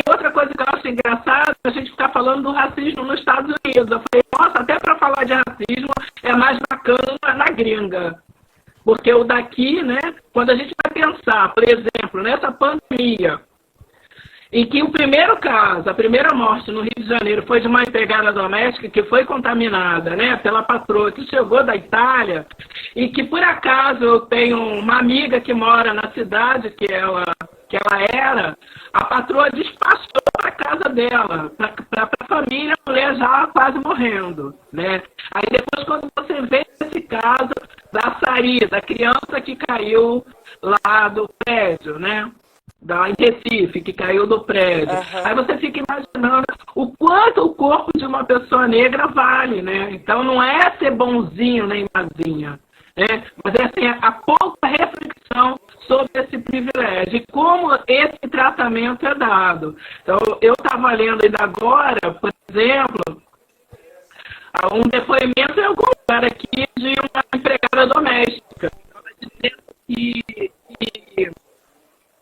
outra coisa que eu acho engraçada, a gente está falando do racismo nos Estados Unidos. Eu falei, nossa, até para falar de racismo é mais bacana na gringa. Porque o daqui, né, quando a gente vai pensar, por exemplo, nessa pandemia, em que o primeiro caso, a primeira morte no Rio de Janeiro foi de uma empregada doméstica que foi contaminada, né, pela patroa que chegou da Itália, e que por acaso eu tenho uma amiga que mora na cidade que ela era, a patroa despachou para a casa dela, para a família, a mulher já quase morrendo, né? Aí depois quando você vê esse caso da Sari, da criança que caiu lá do prédio, né? Em Recife, que caiu do prédio. Aí você fica imaginando o quanto o corpo de uma pessoa negra vale, né? Então não é ser bonzinho nem mazinha, né? Mas é assim, a pouca reflexão sobre esse privilégio e como esse tratamento é dado. Então, eu estava lendo ainda agora, por exemplo, um depoimento em algum lugar aqui de uma empregada doméstica. Estava dizendo que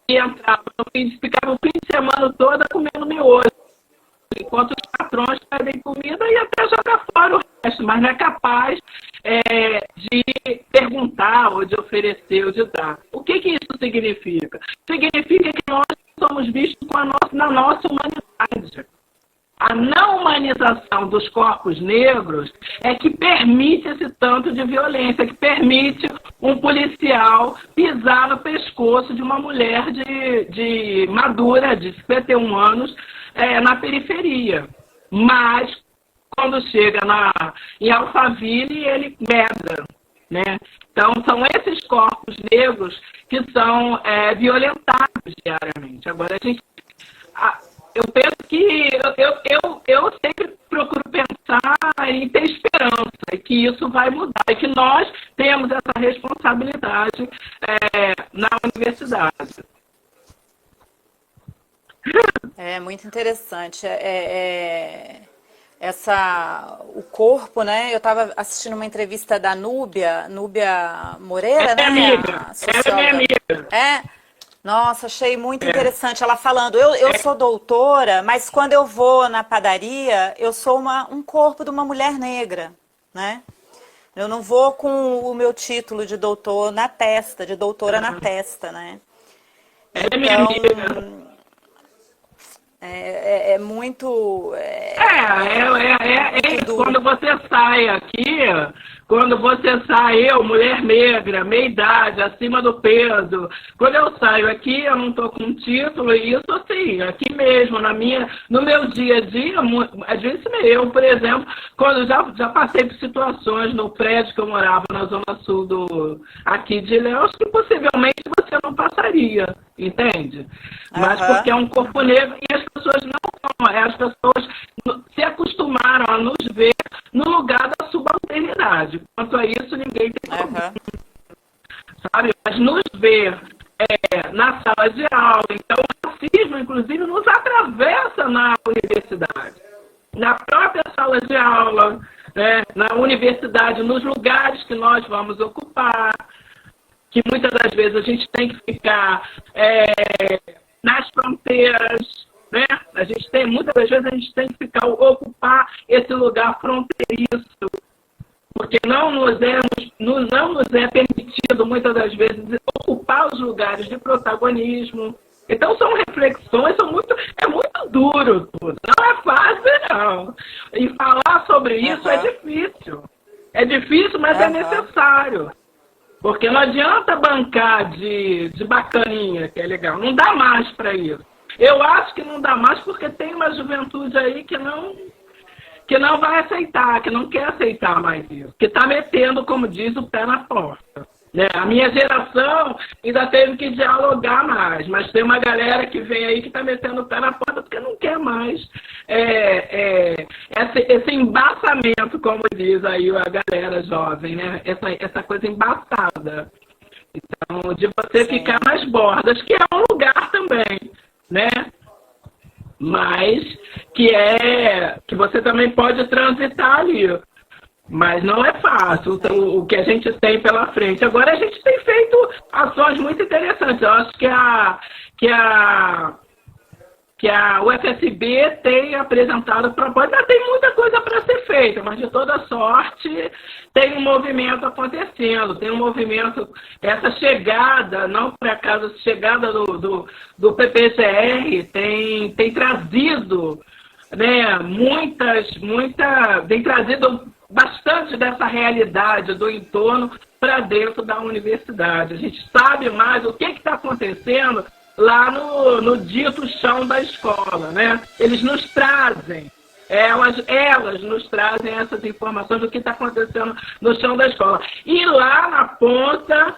entrava no ficava o fim de semana todo comendo miojo, enquanto os patrões pedem comida e até joga fora o resto, mas não é capaz de perguntar ou de oferecer ou de dar. O que isso significa? Significa que nós somos vistos na nossa humanidade. A não humanização dos corpos negros é que permite esse tanto de violência, que permite um policial pisar no pescoço de uma mulher de madura, de 51 anos, na periferia. Mas, quando chega em Alphaville, ele medra, né? Então, são esses corpos negros que são violentados diariamente. Agora, eu penso que eu sempre procuro pensar e ter esperança e que isso vai mudar e que nós temos essa responsabilidade na universidade. É muito interessante. O corpo, né? Eu estava assistindo uma entrevista da Núbia Moreira, né? Amiga. Ela é minha amiga. Nossa, achei muito interessante ela falando. Eu sou doutora, mas quando eu vou na padaria, eu sou um corpo de uma mulher negra, né? Eu não vou com o meu título de doutor na testa, de doutora na testa, né? Então, é muito... Quando você sai aqui, eu, mulher negra, meia idade, acima do peso, quando eu saio aqui, eu não estou com título, e isso assim, aqui mesmo, no meu dia a dia, às vezes eu, por exemplo, quando já passei por situações no prédio que eu morava na Zona Sul aqui de Ilhéus, que possivelmente você não passaria, entende? Mas porque é um corpo negro e as pessoas as pessoas se acostumaram a nos ver no lugar da subalternidade. Quanto a isso, ninguém tem problema. Sabe? Mas nos ver na sala de aula, então o racismo, inclusive, nos atravessa na universidade. Na própria sala de aula, né? Na universidade, nos lugares que nós vamos ocupar, que muitas das vezes a gente tem que ficar nas fronteiras, né? Muitas das vezes a gente tem que ocupar esse lugar fronteiriço, porque não nos é permitido, muitas das vezes, ocupar os lugares de protagonismo. Então são reflexões, é muito duro tudo. Não é fácil, não. E falar sobre isso é difícil. É difícil, mas é necessário. Porque não adianta bancar de bacaninha, que é legal. Não dá mais para isso. Eu acho que não dá mais porque tem uma juventude aí que não vai aceitar, que não quer aceitar mais isso. Que está metendo, como diz, o pé na porta. Né? A minha geração ainda teve que dialogar mais, mas tem uma galera que vem aí que está metendo o pé na porta porque não quer mais esse embaçamento, como diz aí a galera jovem, né? Essa coisa embaçada. Então, de você ficar nas bordas, que é um lugar também, né? Mas que você também pode transitar ali. Mas não é fácil o que a gente tem pela frente. Agora a gente tem feito ações muito interessantes. Eu acho que a UFSB tem apresentado propostas, tem muita coisa para ser feita, mas de toda sorte tem um movimento acontecendo, tem um movimento, essa chegada, não por acaso, a chegada do PPGR tem trazido, né, tem trazido bastante dessa realidade do entorno para dentro da universidade. A gente sabe mais o que está acontecendo lá no dito chão da escola, né? Eles nos trazem, elas nos trazem essas informações do que está acontecendo no chão da escola. E lá na ponta,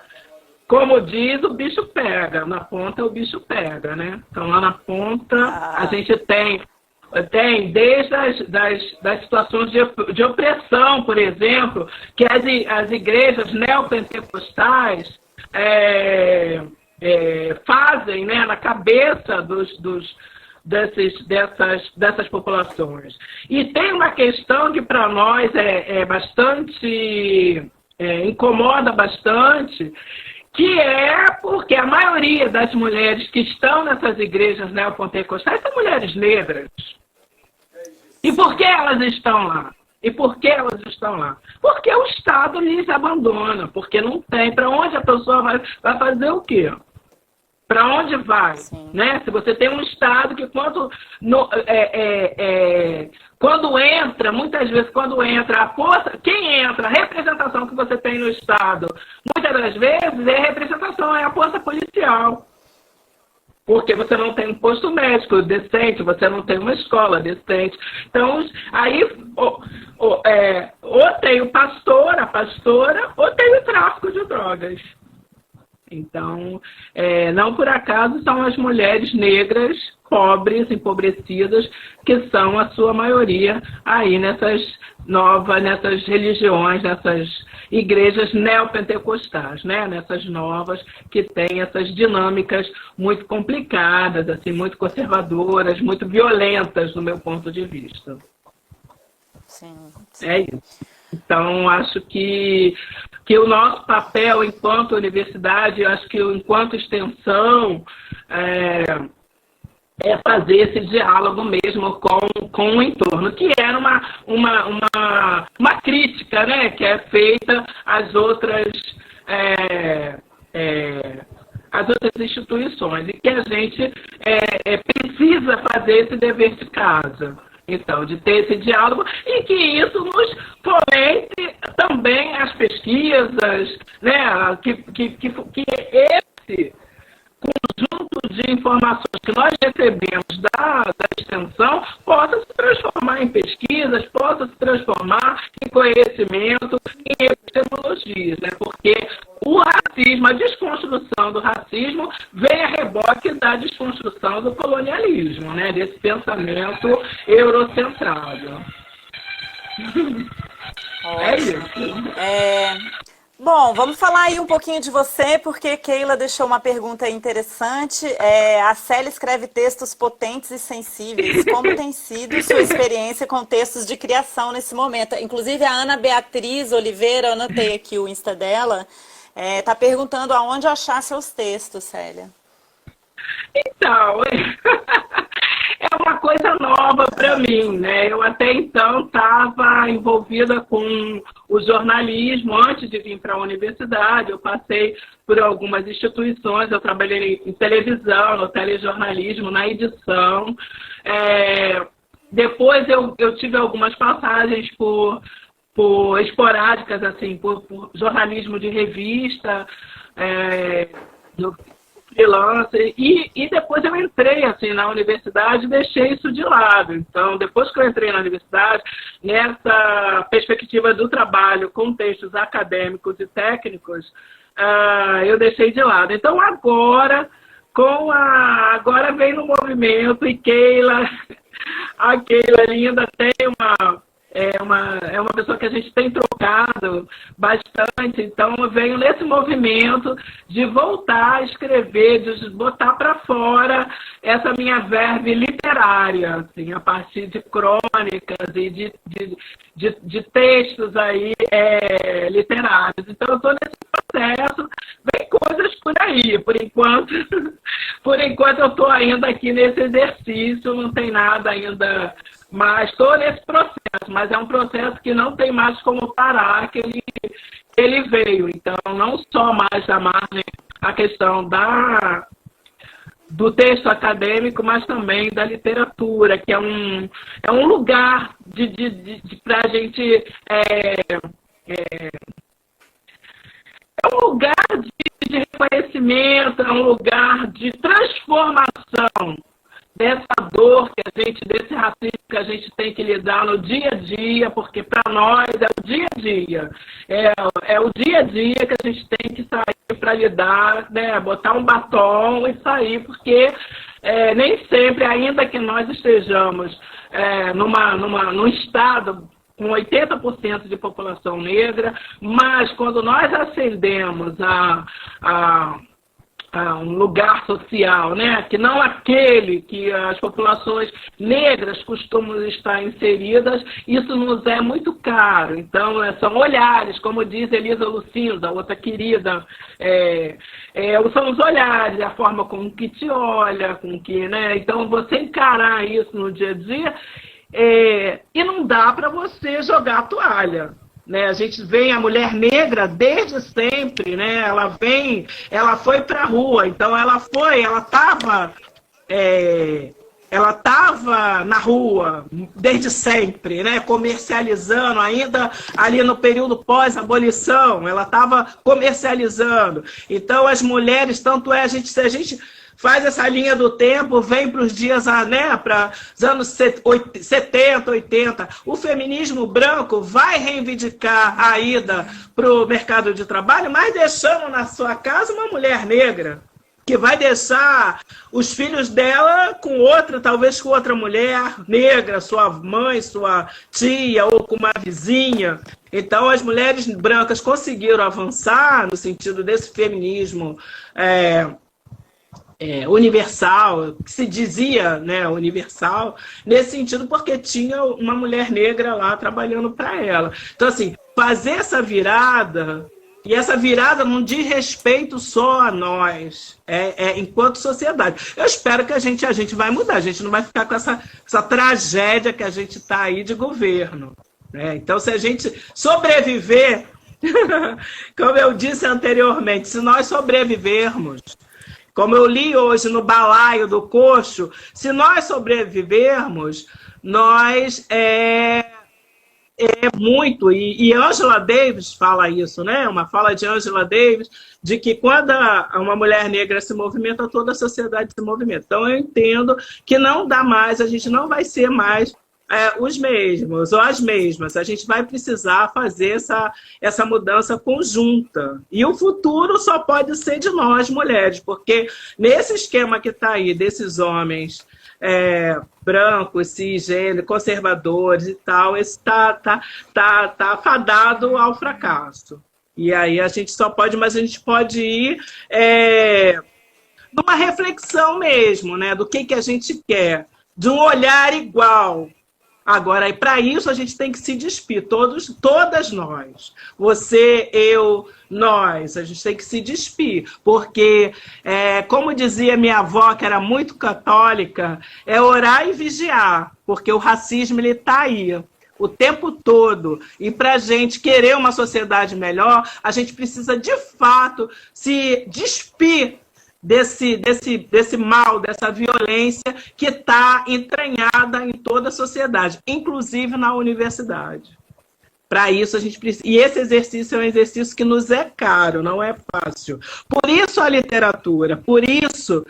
como diz, o bicho pega. Na ponta o bicho pega, né? Então lá na ponta a gente tem desde das situações de opressão, por exemplo, que as igrejas neopentecostais fazem, né, na cabeça dessas populações. E tem uma questão que para nós é bastante, incomoda bastante, que é porque a maioria das mulheres que estão nessas igrejas neopentecostais são mulheres negras. E por que elas estão lá? Porque o Estado lhes abandona, porque não tem para onde a pessoa vai fazer o quê? Para onde vai? Né? Se você tem um Estado que muitas vezes quando entra a força, quem entra, a representação que você tem no Estado, muitas das vezes é a representação, é a força policial. Porque você não tem um posto médico decente, você não tem uma escola decente. Então, aí, ou tem o pastor, a pastora, ou tem o tráfico de drogas. Então, não por acaso são as mulheres negras, pobres, empobrecidas, que são a sua maioria aí nessas religiões, nessas igrejas neopentecostais, né? Nessas novas que têm essas dinâmicas muito complicadas, assim, muito conservadoras, muito violentas, do meu ponto de vista. Sim. É isso. Então, acho que o nosso papel enquanto universidade, acho que enquanto extensão, é fazer esse diálogo mesmo com o entorno, que era uma crítica, né, que é feita às outras instituições, e que a gente precisa fazer esse dever de casa. Então, de ter esse diálogo e que isso nos fomente também as pesquisas, né, que esse conjunto de informações que nós recebemos da extensão possa se transformar em pesquisas, possa se transformar em conhecimento, em epistemologias, né? Porque o racismo, a desconstrução do racismo vem a reboque da desconstrução do colonialismo, né? Desse pensamento eurocentrado. É isso. Bom, vamos falar aí um pouquinho de você, porque Keila deixou uma pergunta interessante. A Célia escreve textos potentes e sensíveis. Como tem sido sua experiência com textos de criação nesse momento? Inclusive, a Ana Beatriz Oliveira, eu anotei aqui o Insta dela, está perguntando aonde achar seus textos, Célia. Então, é uma coisa nova para mim, né? Eu até então estava envolvida com o jornalismo antes de vir para a universidade. Eu passei por algumas instituições, eu trabalhei em televisão, no telejornalismo, na edição. Depois eu tive algumas passagens por esporádicas, assim, por jornalismo de revista, freelancer, e depois eu entrei assim, na universidade e deixei isso de lado. Então, depois que eu entrei na universidade, nessa perspectiva do trabalho com textos acadêmicos e técnicos, eu deixei de lado. Então, agora vem no movimento, e Keila A Keila ainda tem é uma pessoa que a gente tem trocado bastante, então eu venho nesse movimento de voltar a escrever, de botar para fora essa minha verve literária, assim, a partir de crônicas e de textos aí literários. Então eu estou nesse processo, vem coisas por aí, por enquanto, por enquanto eu estou ainda aqui nesse exercício, não tem nada ainda. Mas estou nesse processo, mas é um processo que não tem mais como parar, que ele veio. Então, não só mais da Marley, a questão do texto acadêmico, mas também da literatura, que é um lugar para a gente... É um lugar de reconhecimento, é um lugar de transformação dessa dor que a gente, desse racismo que a gente tem que lidar no dia a dia, porque para nós é o dia a dia. É o dia a dia que a gente tem que sair para lidar, né? Botar um batom e sair, porque nem sempre, ainda que nós estejamos num estado com 80% de população negra, mas quando nós ascendemos a um lugar social, né? Que não aquele que as populações negras costumam estar inseridas, isso nos é muito caro. Então, são olhares, como diz Elisa Lucinda, outra querida, são os olhares, a forma com que te olha, com que, né? Então, você encarar isso no dia a dia, e não dá para você jogar a toalha. Né, a gente vê a mulher negra desde sempre, né? Ela foi para a rua, então ela estava na rua desde sempre, né? Comercializando, ainda ali no período pós-abolição, ela estava comercializando. Então as mulheres, se a gente faz essa linha do tempo, vem para os dias, né, para os anos 70, 80. O feminismo branco vai reivindicar a ida para o mercado de trabalho, mas deixando na sua casa uma mulher negra, que vai deixar os filhos dela com outra, talvez com outra mulher negra, sua mãe, sua tia, ou com uma vizinha. Então, as mulheres brancas conseguiram avançar no sentido desse feminismo universal, que se dizia, né, universal, nesse sentido, porque tinha uma mulher negra lá trabalhando para ela. Então, assim, fazer essa virada, e essa virada não diz respeito só a nós, enquanto sociedade. Eu espero que a gente vai mudar, a gente não vai ficar com essa tragédia que a gente está aí de governo. Né? Então, se a gente sobreviver, como eu disse anteriormente, se nós sobrevivermos, como eu li hoje no Balaio do Coxo, se nós sobrevivermos, nós muito, e Angela Davis fala isso, né? Uma fala de Angela Davis, de que quando uma mulher negra se movimenta, toda a sociedade se movimenta. Então eu entendo que não dá mais, a gente não vai ser mais os mesmos, ou as mesmas. A gente vai precisar fazer essa mudança conjunta. E o futuro só pode ser de nós, mulheres, porque nesse esquema que está aí, desses homens brancos, cisgênero, conservadores e tal, esse tá fadado ao fracasso. E aí a gente só pode, mas a gente pode ir numa reflexão mesmo, né, do que a gente quer, de um olhar igual. Agora, para isso, a gente tem que se despir, todas nós. Você, eu, nós, a gente tem que se despir. Porque, como dizia minha avó, que era muito católica, é orar e vigiar. Porque o racismo está aí o tempo todo. E para a gente querer uma sociedade melhor, a gente precisa, de fato, se despir desse mal, dessa violência que está entranhada em toda a sociedade, inclusive na universidade. Para isso a gente precisa... E esse exercício é um exercício que nos é caro, não é fácil. Por isso a literatura, por isso,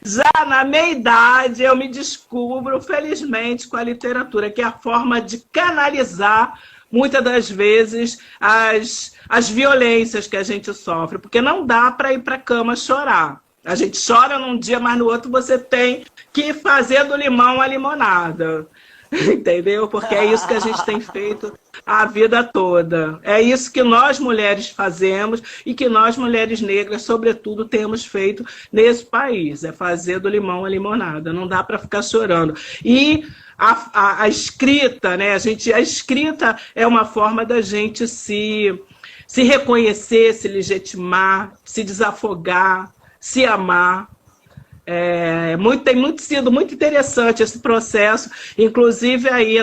já na meia idade, eu me descubro, felizmente, com a literatura, que é a forma de canalizar muitas das vezes as violências que a gente sofre, porque não dá para ir para a cama chorar. A gente chora num dia, mas no outro você tem que fazer do limão a limonada. Entendeu? Porque é isso que a gente tem feito a vida toda. É isso que nós mulheres fazemos e que nós mulheres negras, sobretudo, temos feito nesse país. É fazer do limão a limonada. Não dá para ficar chorando. E a escrita, né? A escrita é uma forma da gente se reconhecer, se legitimar, se desafogar, se amar. Tem sido muito interessante esse processo, inclusive aí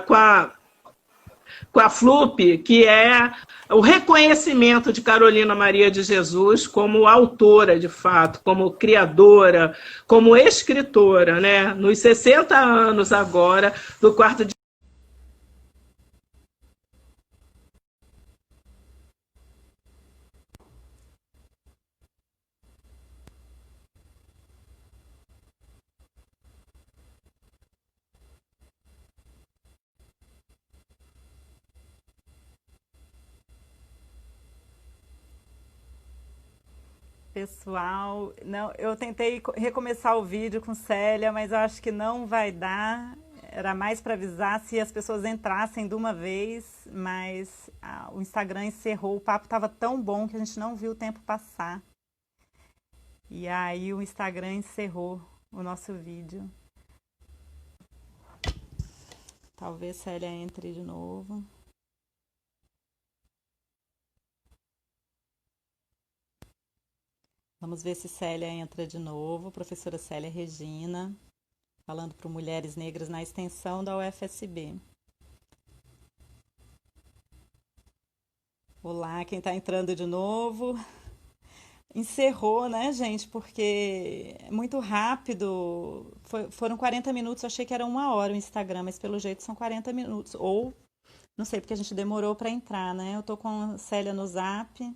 com a FLUP, que é o reconhecimento de Carolina Maria de Jesus como autora, de fato, como criadora, como escritora, né? Nos 60 anos agora do quarto de. Pessoal, não, eu tentei recomeçar o vídeo com Célia, mas eu acho que não vai dar. Era mais para avisar se as pessoas entrassem de uma vez, mas o Instagram encerrou. O papo estava tão bom que a gente não viu o tempo passar. E aí o Instagram encerrou o nosso vídeo. Talvez Célia entre de novo. Vamos ver se Célia entra de novo. Professora Célia Regina, falando para Mulheres Negras na extensão da UFSB. Olá, quem está entrando de novo. Encerrou, né, gente? Porque é muito rápido. Foram 40 minutos, eu achei que era 1 hora o Instagram, mas pelo jeito são 40 minutos. Ou, não sei, porque a gente demorou para entrar, né? Eu tô com a Célia no Zap.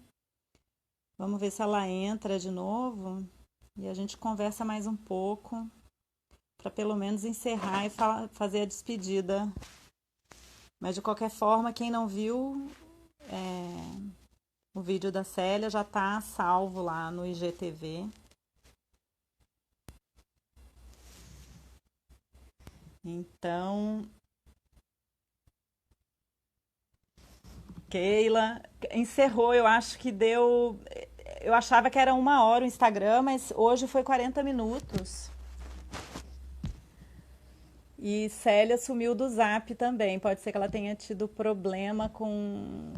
Vamos ver se ela entra de novo e a gente conversa mais um pouco para pelo menos encerrar e fazer a despedida. Mas de qualquer forma, quem não viu o vídeo da Célia já está salvo lá no IGTV. Então, Keila, encerrou, eu acho que deu. Eu achava que era 1 hora o Instagram, mas hoje foi 40 minutos. E Célia sumiu do Zap também. Pode ser que ela tenha tido problema com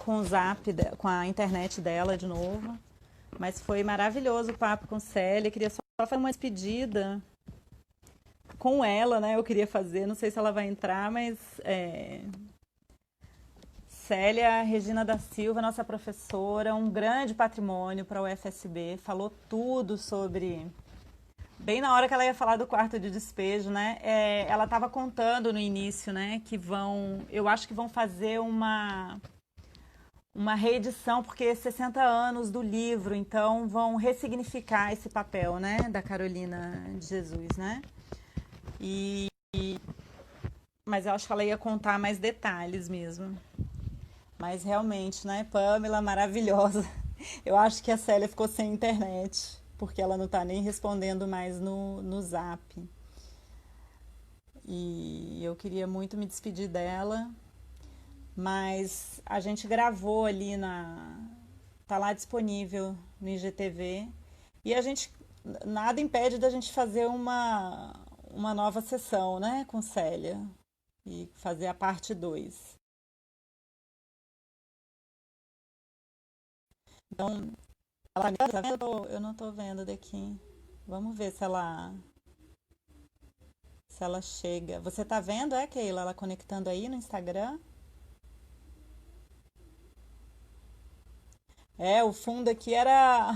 o Zap, com a internet dela de novo. Mas foi maravilhoso o papo com Célia. Queria só fazer uma despedida com ela, né? Eu queria fazer, não sei se ela vai entrar, mas Célia Regina da Silva, nossa professora, um grande patrimônio para o UFSB, falou tudo sobre. Bem na hora que ela ia falar do quarto de despejo, né? Ela estava contando no início, né? Eu acho que vão fazer uma reedição, porque 60 anos do livro, então vão ressignificar esse papel, né? Da Carolina de Jesus, né? Mas eu acho que ela ia contar mais detalhes mesmo. Mas realmente, né, Pamela, maravilhosa. Eu acho que a Célia ficou sem internet, porque ela não tá nem respondendo mais no Zap. E eu queria muito me despedir dela, mas a gente gravou ali tá lá disponível no IGTV. E nada impede da gente fazer uma nova sessão, né, com Célia. E fazer a parte 2. Então, ela tá vendo? Eu não tô vendo daqui. Vamos ver se ela chega. Você tá vendo, Keila? Ela conectando aí no Instagram? O fundo aqui era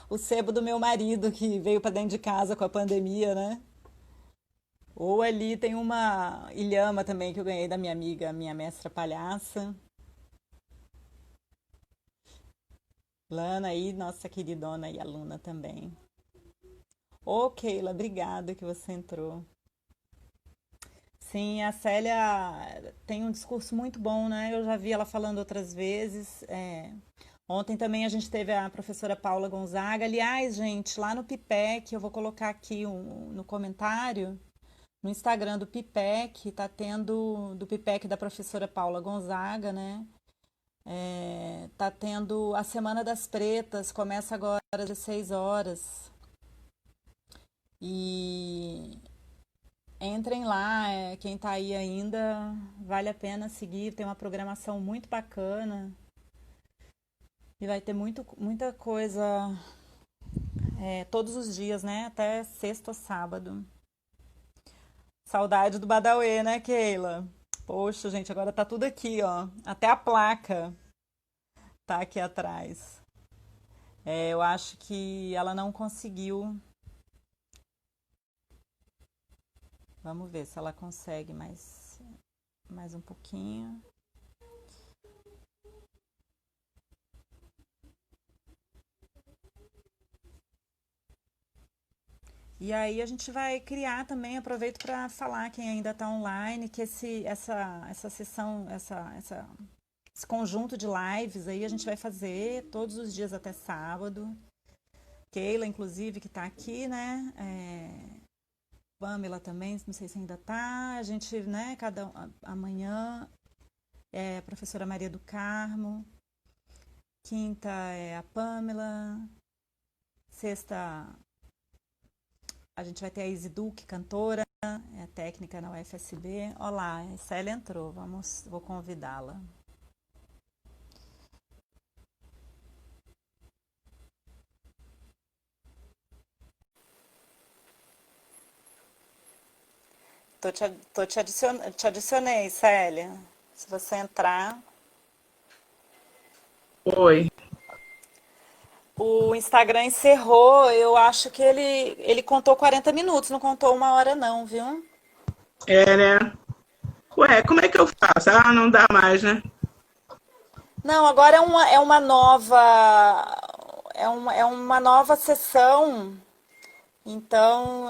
o sebo do meu marido que veio para dentro de casa com a pandemia, né? Ou ali tem uma ilhama também que eu ganhei da minha amiga, minha mestra palhaça. Lana aí, nossa queridona e aluna também. Ô, Keila, obrigada que você entrou. Sim, a Célia tem um discurso muito bom, né? Eu já vi ela falando outras vezes. Ontem também a gente teve a professora Paula Gonzaga. Aliás, gente, lá no PIPEC, eu vou colocar aqui no comentário, no Instagram do PIPEC, tá tendo, do PIPEC da professora Paula Gonzaga, né? Tá tendo a Semana das Pretas, começa agora às 16 horas. E entrem lá, quem tá aí ainda, vale a pena seguir, tem uma programação muito bacana. E vai ter muita coisa todos os dias, né? Até sexta ou sábado. Saudade do Badauê, né, Keila? Poxa, gente, agora tá tudo aqui, ó. Até a placa tá aqui atrás. Eu acho que ela não conseguiu. Vamos ver se ela consegue mais um pouquinho. E aí a gente vai criar também, aproveito para falar quem ainda está online, que essa sessão, esse conjunto de lives aí a gente vai fazer todos os dias até sábado. Keila, inclusive, que está aqui, né? Pamela também, não sei se ainda está. A gente, né, amanhã é a professora Maria do Carmo. Quinta é a Pamela. Sexta a gente vai ter a Izzy Duque, cantora, técnica na UFSB. Olá, a Célia entrou, vou convidá-la. Te adicionei, Célia. Se você entrar. Oi. O Instagram encerrou, eu acho que ele contou 40 minutos, não contou 1 hora não, viu? Né? Ué, como é que eu faço? Ah, não dá mais, né? Não, agora é uma nova sessão. Então,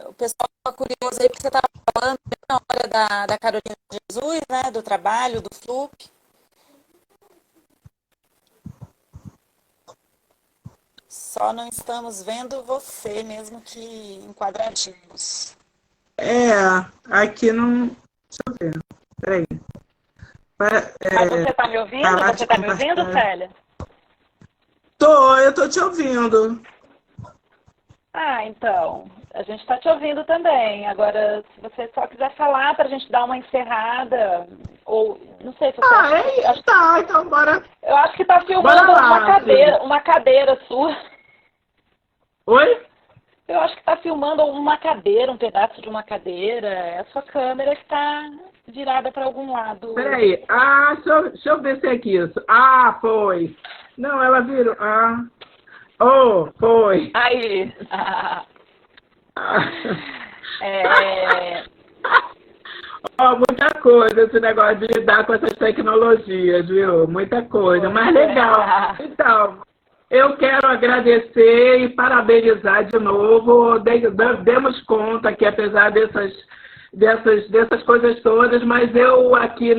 o pessoal está curioso aí, porque você estava falando na hora da Carolina Jesus, né? Do trabalho, do FLUP. Só não estamos vendo você, mesmo que enquadradinhos. Aqui não... Deixa eu ver. Peraí. Mas você está me ouvindo? Você está me ouvindo, Célia? Eu tô te ouvindo. Ah, então, a gente está te ouvindo também. Agora, se você só quiser falar para a gente dar uma encerrada, ou não sei se você... Então bora. Eu acho que está filmando uma cadeira sua. Oi? Eu acho que está filmando uma cadeira, um pedaço de uma cadeira. É a sua câmera que está virada para algum lado. Peraí. Deixa eu ver se é aqui isso. Foi. Não, ela virou. Foi. Aí. Muita coisa esse negócio de lidar com essas tecnologias, viu? Muita coisa, mas legal. Então, eu quero agradecer e parabenizar de novo. Demos conta que apesar dessas coisas todas, mas eu aqui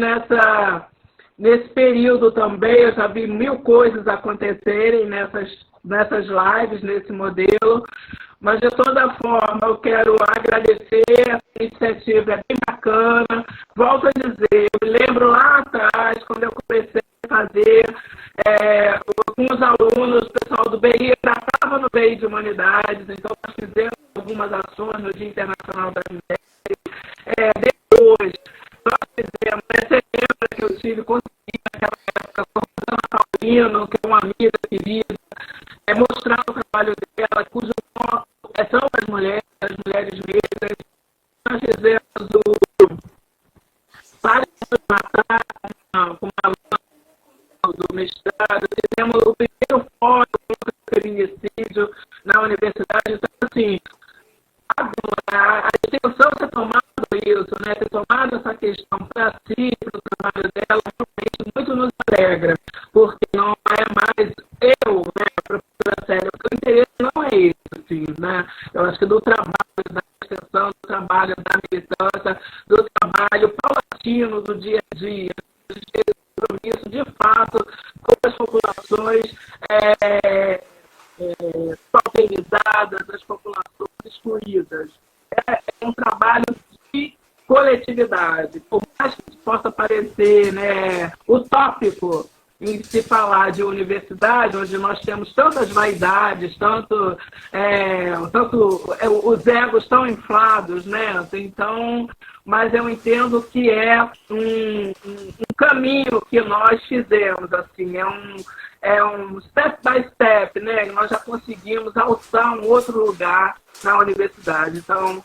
nesse período também, eu já vi 1000 coisas acontecerem nessas lives, nesse modelo. Mas, de toda forma, eu quero agradecer, essa iniciativa é bem bacana. Volto a dizer, eu me lembro lá atrás, quando eu comecei a fazer com os alunos, o pessoal do BI ainda estava no BI de Humanidades, então nós fizemos algumas ações no Dia Internacional das Mulheres. Depois, nós fizemos, você lembra que eu tive, consegui naquela época, com a Ana Paulino, que é uma amiga querida, mostrar o trabalho dela, cujo foco são as mulheres negras. Nós fizemos vários matar com uma aluna do mestrado, fizemos o primeiro fórum contra o feminicídio na universidade. Então, assim, a extensão ter tomado isso, né, ter tomado essa questão para si, para o trabalho dela, realmente muito nos alegra, porque não é mais eu, né, professora Célia, o interesse não é esse, assim, né, eu acho que do trabalho da extensão, do trabalho da militância, do trabalho paulatino do dia a dia, de compromisso de fato com as populações é um trabalho de coletividade. Por mais que possa parecer, né, utópico em se falar de universidade, onde nós temos tantas vaidades, os egos tão inflados, né? Então, mas eu entendo que é um caminho que nós fizemos, assim, é um step by step, né? Nós já conseguimos alçar um outro lugar na universidade. Então,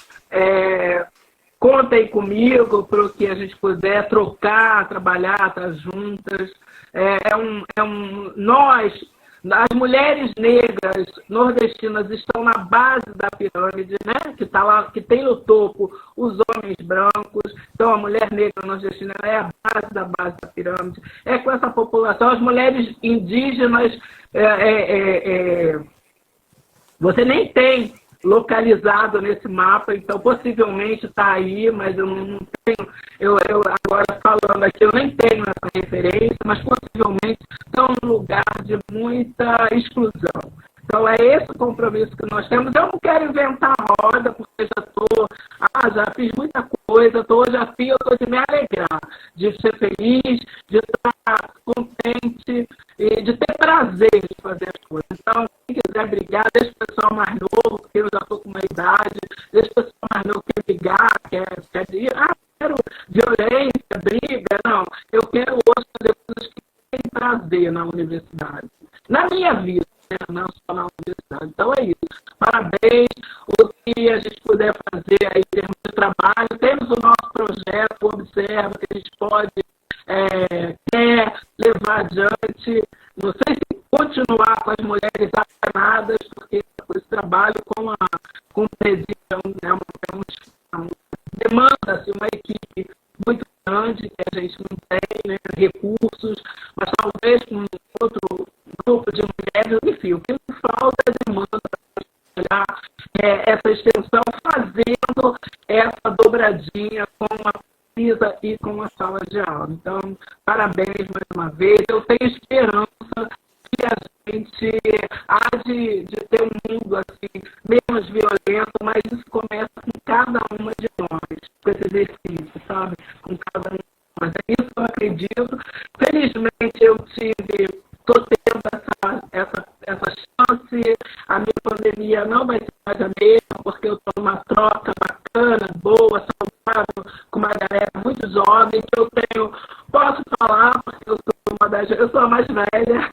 contem comigo para o que a gente puder trocar, trabalhar, estar juntas. Nós, as mulheres negras nordestinas estão na base da pirâmide, né? Que tá lá, que tem no topo os homens brancos. Então, a mulher negra nordestina é a base da pirâmide. É com essa população. As mulheres indígenas, você nem tem localizado nesse mapa, então possivelmente está aí, mas eu não tenho, eu agora falando aqui, eu nem tenho essa referência, mas possivelmente estão num lugar de muita exclusão. Então é esse o compromisso que nós temos. Eu não quero inventar roda, porque já fiz muita coisa, hoje a fim, eu estou de me alegrar, de ser feliz, de estar contente e de ter prazer de fazer as coisas. Então, quem quiser brigar, deixa o pessoal mais novo, porque eu já estou com uma idade, deixa o pessoal mais novo quer brigar, quer dizer, quero violência, briga, não. Eu quero hoje fazer coisas que têm prazer na universidade. Na minha vida, né? Não só na universidade. Então é isso. Parabéns. O que a gente puder fazer aí em termos de trabalho. Temos o nosso projeto, Observa, que a gente pode quer levar adiante. Não sei se continuar com as mulheres apenadas, porque esse trabalho com o presídio demanda-se uma equipe muito grande, que a gente não tem, né, recursos, mas talvez com outro grupo de mulheres, enfim, o que nos falta é demanda para trabalhar essa extensão, fazendo essa dobradinha com a pesquisa e com a sala de aula. Então, parabéns mais uma vez. Eu tenho esperança que a gente há de ter um mundo assim, menos violento, mas isso começa com cada uma de nós, com esse exercício, sabe? Com cada uma de nós. É isso que eu acredito. Felizmente, eu estou tendo essa chance. A minha pandemia não vai ser mais a mesma, porque eu estou numa troca bacana, boa, saudável, com uma galera muito jovem, que eu posso falar, porque eu sou a mais velha,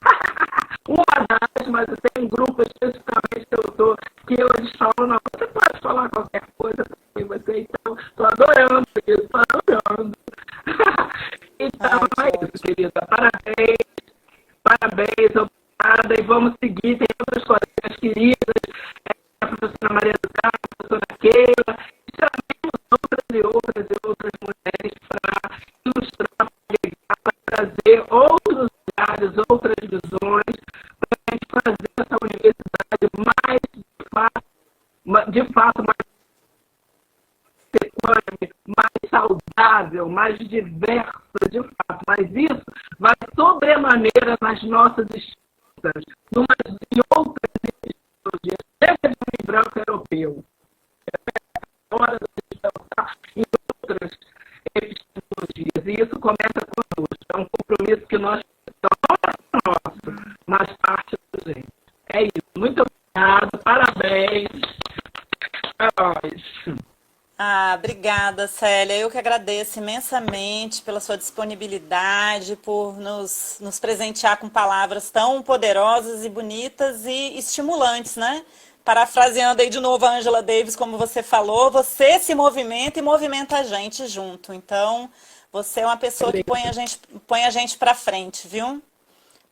uma das, mas eu tenho um grupo especificamente que eles falam, não, você pode falar qualquer coisa com você, então, estou adorando isso, estou adorando. Então, é isso, querida, parabéns, obrigada, e vamos seguir, tem outras colegas queridas, a professora Maria do Carmo, a professora Keila, e chamemos outras mulheres para ilustrar, para trazer outros olhares, outras visões, para a gente fazer essa universidade de fato, mais equânime, mais saudável, mais diversa, de fato. Mas isso vai sobremaneira nas nossas estudas, em outras ideologias, seja de um branco europeu. É hora de a gente pensar em outras epistemologias. E isso começa conosco. É um compromisso que nós temos, nosso, mas parte da gente. É isso. Muito obrigado. Parabéns. É nóis. Obrigada, Célia. Eu que agradeço imensamente pela sua disponibilidade, por nos presentear com palavras tão poderosas e bonitas e estimulantes, né? Parafraseando aí de novo a Angela Davis, como você falou, você se movimenta e movimenta a gente junto. Então, você é uma pessoa que põe a gente para frente, viu?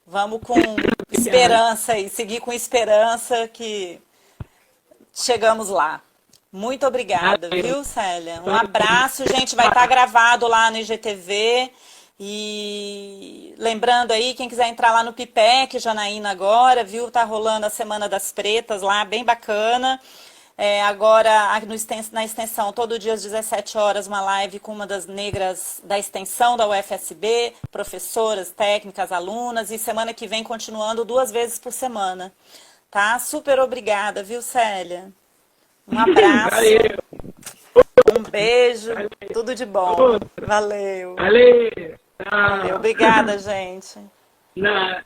Vamos com esperança e seguir com esperança que chegamos lá. Muito obrigada, viu, Célia? Um abraço, gente. Vai estar gravado lá no IGTV. E lembrando aí, quem quiser entrar lá no Pipec, Janaína agora, viu? Tá rolando a Semana das Pretas lá, bem bacana. Agora, na extensão, todo dia às 17 horas, uma live com uma das negras da extensão da UFSB, professoras, técnicas, alunas. E semana que vem, continuando 2 vezes por semana. Tá? Super obrigada, viu, Célia? Um abraço. Valeu. Beijo, Valeu. tudo de bom. Outro. Valeu. Valeu. Valeu. Tchau. Obrigada, gente. Não.